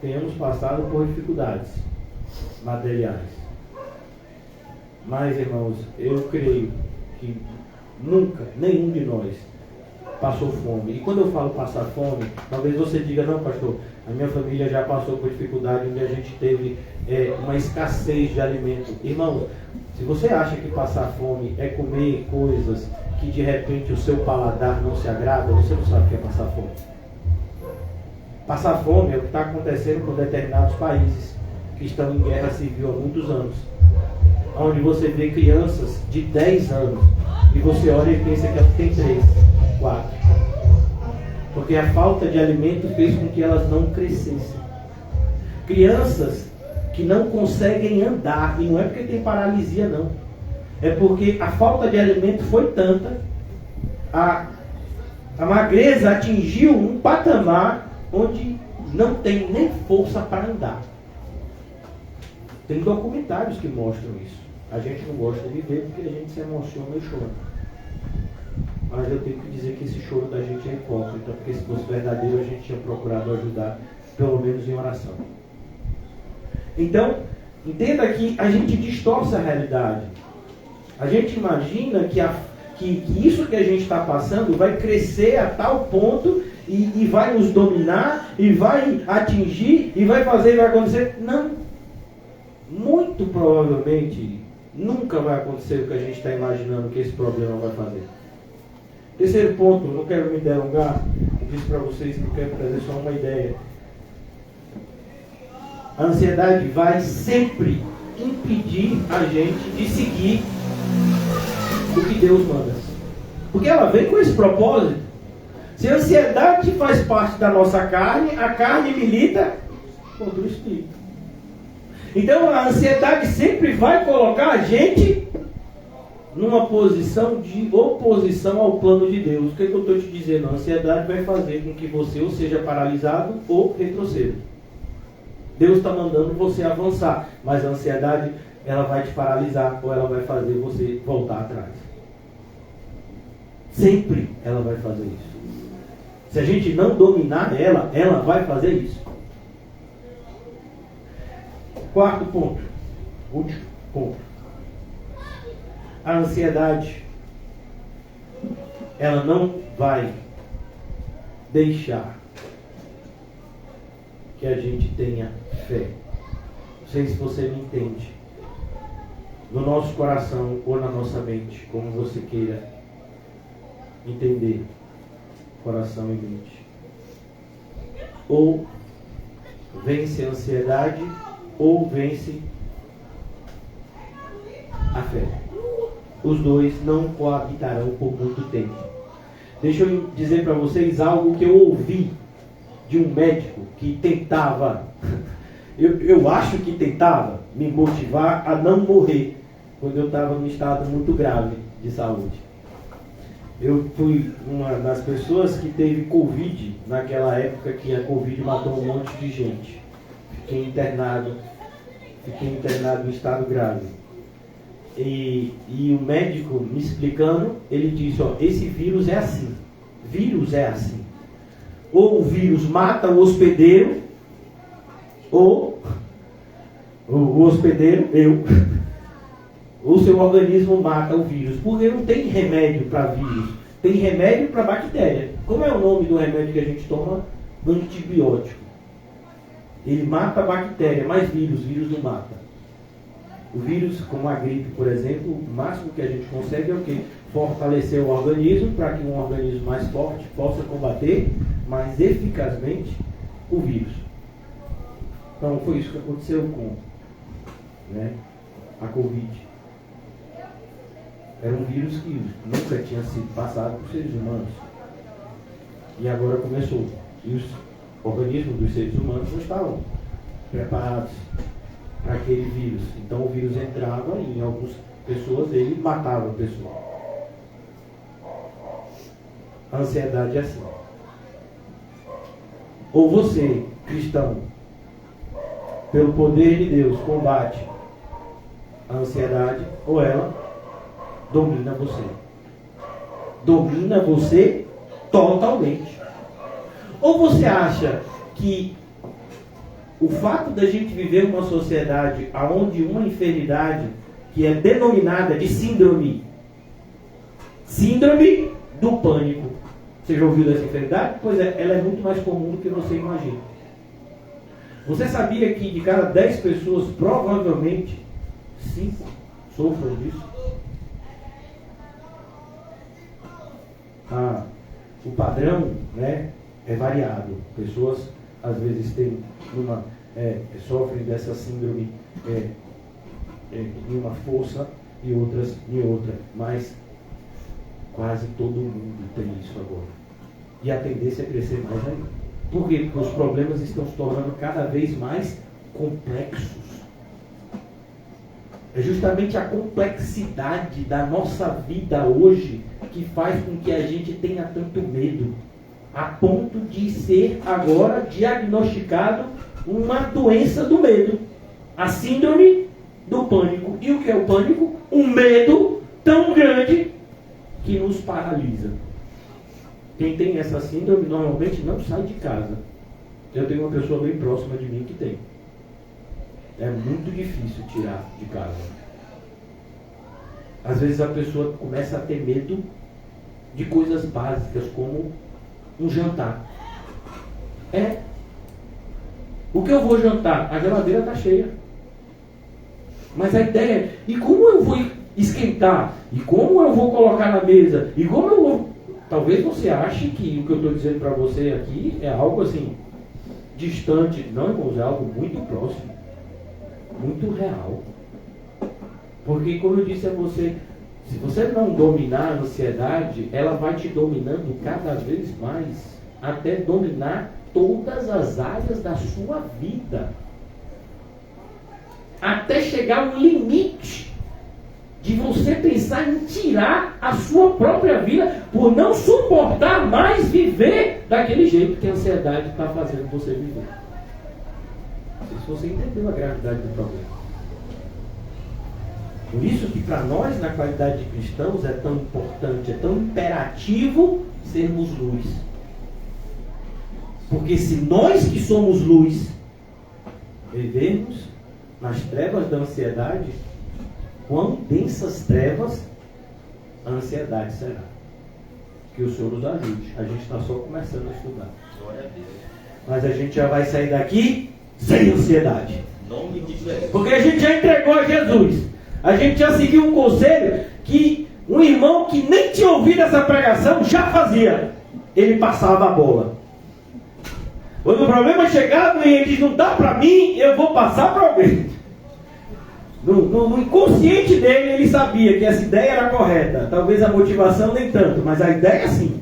A: tenhamos passado por dificuldades materiais. Mas, irmãos, eu creio que nunca, nenhum de nós passou fome. E quando eu falo passar fome, talvez você diga, não, pastor, a minha família já passou por dificuldade onde a gente teve uma escassez de alimento. Irmão, se você acha que passar fome é comer coisas que de repente o seu paladar não se agrada, você não sabe o que é passar fome. Passar fome é o que está acontecendo com determinados países que estão em guerra civil há muitos anos. Onde você vê crianças de 10 anos e você olha e pensa que tem 3, 4. Porque a falta de alimento fez com que elas não crescessem. Crianças que não conseguem andar, e não é porque tem paralisia não, é porque a falta de alimento foi tanta, a magreza atingiu um patamar onde não tem nem força para andar. Tem documentários que mostram isso. A gente não gosta de ver porque a gente se emociona e chora. Mas eu tenho que dizer que esse choro da gente é hipócrita, porque se fosse verdadeiro a gente tinha procurado ajudar, pelo menos em oração. Então, entenda que a gente distorce a realidade. A gente imagina que isso que a gente está passando vai crescer a tal ponto e vai nos dominar, e vai atingir, e vai fazer, e vai acontecer. Não. Muito provavelmente nunca vai acontecer o que a gente está imaginando que esse problema vai fazer. Terceiro ponto, não quero me delongar, eu disse para vocês que eu quero trazer só uma ideia. A ansiedade vai sempre impedir a gente de seguir o que Deus manda. Porque ela vem com esse propósito. Se a ansiedade faz parte da nossa carne, a carne milita contra o espírito. Então a ansiedade sempre vai colocar a gente numa posição de oposição ao plano de Deus. O que eu estou te dizendo? A ansiedade vai fazer com que você ou seja paralisado ou retroceda. Deus está mandando você avançar, mas a ansiedade ela vai te paralisar ou ela vai fazer você voltar atrás. Sempre ela vai fazer isso. Se a gente não dominar ela, ela vai fazer isso. Quarto ponto, último ponto. A ansiedade, ela não vai deixar que a gente tenha fé. Não sei se você me entende. No nosso coração ou na nossa mente, como você queira entender, coração e mente. Ou vence a ansiedade, ou vence a fé. Os dois não coabitarão por muito tempo. Deixa eu dizer para vocês algo que eu ouvi de um médico que tentava, eu acho que tentava me motivar a não morrer quando eu estava num estado muito grave de saúde. Eu fui uma das pessoas que teve Covid naquela época que a Covid matou um monte de gente. Fiquei internado em estado grave. E o médico me explicando, ele disse, esse vírus é assim. Vírus é assim. Ou o vírus mata o hospedeiro, ou o hospedeiro, o seu organismo mata o vírus. Porque não tem remédio para vírus, tem remédio para bactéria. Como é o nome do remédio que a gente toma? Antibiótico. Ele mata a bactéria, mas vírus não mata. O vírus, como a gripe, por exemplo, o máximo que a gente consegue é o quê? Fortalecer o organismo para que um organismo mais forte possa combater mais eficazmente o vírus. Então foi isso que aconteceu com, a Covid. Era um vírus que nunca tinha sido passado por seres humanos. E agora começou. E os organismos dos seres humanos não estavam preparados para aquele vírus. Então o vírus entrava e em algumas pessoas ele matava a pessoa. A ansiedade é assim. Ou você, cristão, pelo poder de Deus, combate a ansiedade, ou ela domina você. Domina você totalmente. Ou você acha que o fato da gente viver uma sociedade onde uma enfermidade que é denominada de síndrome do pânico. Você já ouviu dessa enfermidade? Pois é, ela é muito mais comum do que você imagina. Você sabia que de cada 10 pessoas, provavelmente 5 sofram disso? O padrão, é variado. Pessoas às vezes sofrem dessa síndrome em uma força e outras em outra, mas quase todo mundo tem isso agora. E a tendência é crescer mais ainda. Por quê? Porque os problemas estão se tornando cada vez mais complexos. É justamente a complexidade da nossa vida hoje que faz com que a gente tenha tanto medo, a ponto de ser agora diagnosticado uma doença do medo, a síndrome do pânico. E o que é o pânico? Um medo tão grande que nos paralisa. Quem tem essa síndrome normalmente não sai de casa. Eu tenho uma pessoa bem próxima de mim que tem. É muito difícil tirar de casa. Às vezes a pessoa começa a ter medo de coisas básicas como um jantar. O que eu vou jantar? A geladeira está cheia. Mas a ideia é, e como eu vou esquentar? E como eu vou colocar na mesa? E como eu vou... Talvez você ache que o que eu estou dizendo para você aqui é algo assim, distante. Não, irmãos, é algo muito próximo. Muito real. Porque, como eu disse a você, se você não dominar a ansiedade, ela vai te dominando cada vez mais, até dominar todas as áreas da sua vida. Até chegar um limite de você pensar em tirar a sua própria vida por não suportar mais viver daquele jeito que a ansiedade está fazendo você viver. Não sei se você entendeu a gravidade do problema. Por isso que para nós, na qualidade de cristãos, é tão importante, é tão imperativo sermos luz. Porque se nós que somos luz vivermos nas trevas da ansiedade, quão densas trevas a ansiedade será. Que o Senhor nos ajude. A gente está só começando a estudar.
B: Glória a Deus.
A: Mas a gente já vai sair daqui sem ansiedade.
B: Nome de Jesus.
A: Porque a gente já entregou a Jesus. A gente já seguiu um conselho que um irmão que nem tinha ouvido essa pregação já fazia. Ele passava a bola. Quando o problema chegava e ele diz, não dá para mim, eu vou passar para alguém. No inconsciente dele, ele sabia que essa ideia era correta. Talvez a motivação nem tanto, mas a ideia sim,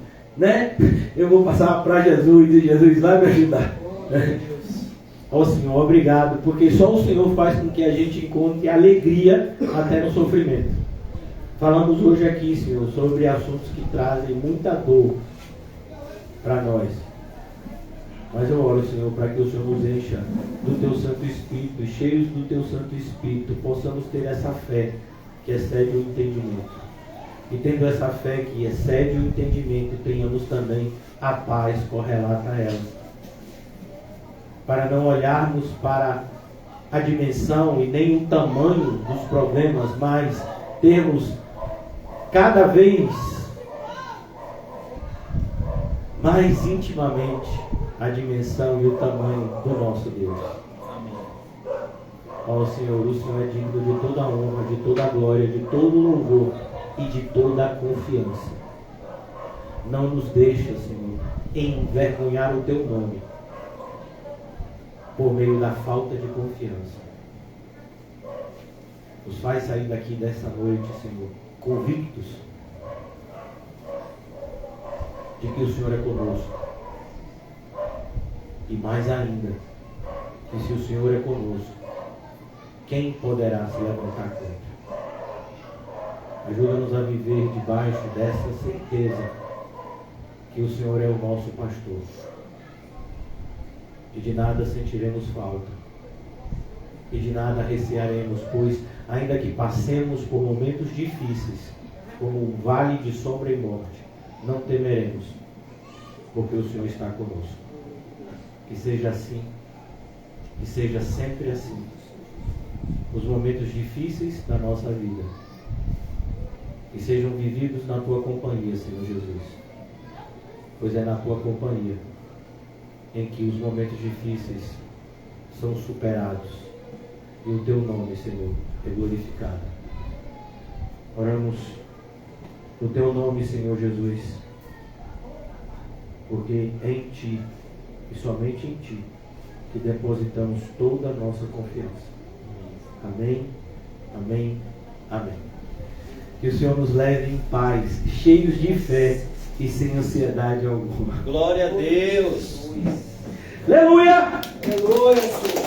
A: Eu vou passar para Jesus e Jesus vai me ajudar. Ó Senhor, obrigado, porque só o Senhor faz com que a gente encontre alegria até no sofrimento. Falamos hoje aqui, Senhor, sobre assuntos que trazem muita dor para nós. Mas eu oro, Senhor, para que o Senhor nos encha do Teu Santo Espírito, cheios do Teu Santo Espírito, possamos ter essa fé que excede o entendimento. E tendo essa fé que excede o entendimento, tenhamos também a paz correlata a ela. Para não olharmos para a dimensão e nem o tamanho dos problemas, mas termos cada vez mais intimamente a dimensão e o tamanho do nosso Deus.
B: Amém.
A: Ó Senhor, o Senhor é digno de toda a honra, de toda a glória, de todo o louvor e de toda a confiança. Não nos deixa, Senhor, envergonhar o Teu nome por meio da falta de confiança. Nos faz sair daqui dessa noite, Senhor, convictos de que o Senhor é conosco. E mais ainda, que se o Senhor é conosco, quem poderá se levantar contra? Ajuda-nos a viver debaixo dessa certeza que o Senhor é o nosso pastor. E de nada sentiremos falta. E de nada recearemos, pois ainda que passemos por momentos difíceis, como um vale de sombra e morte, não temeremos, porque o Senhor está conosco. Que seja assim, que seja sempre assim, os momentos difíceis da nossa vida, que sejam vividos na Tua companhia, Senhor Jesus, pois é na Tua companhia em que os momentos difíceis são superados e o Teu nome, Senhor, é glorificado. Oramos no Teu nome, Senhor Jesus, porque é em Ti e somente em Ti que depositamos toda a nossa confiança. Amém, amém, amém. Que o Senhor nos leve em paz, cheios de fé e sem ansiedade alguma.
B: Glória a Deus.
A: Aleluia!
B: Aleluia, Senhor.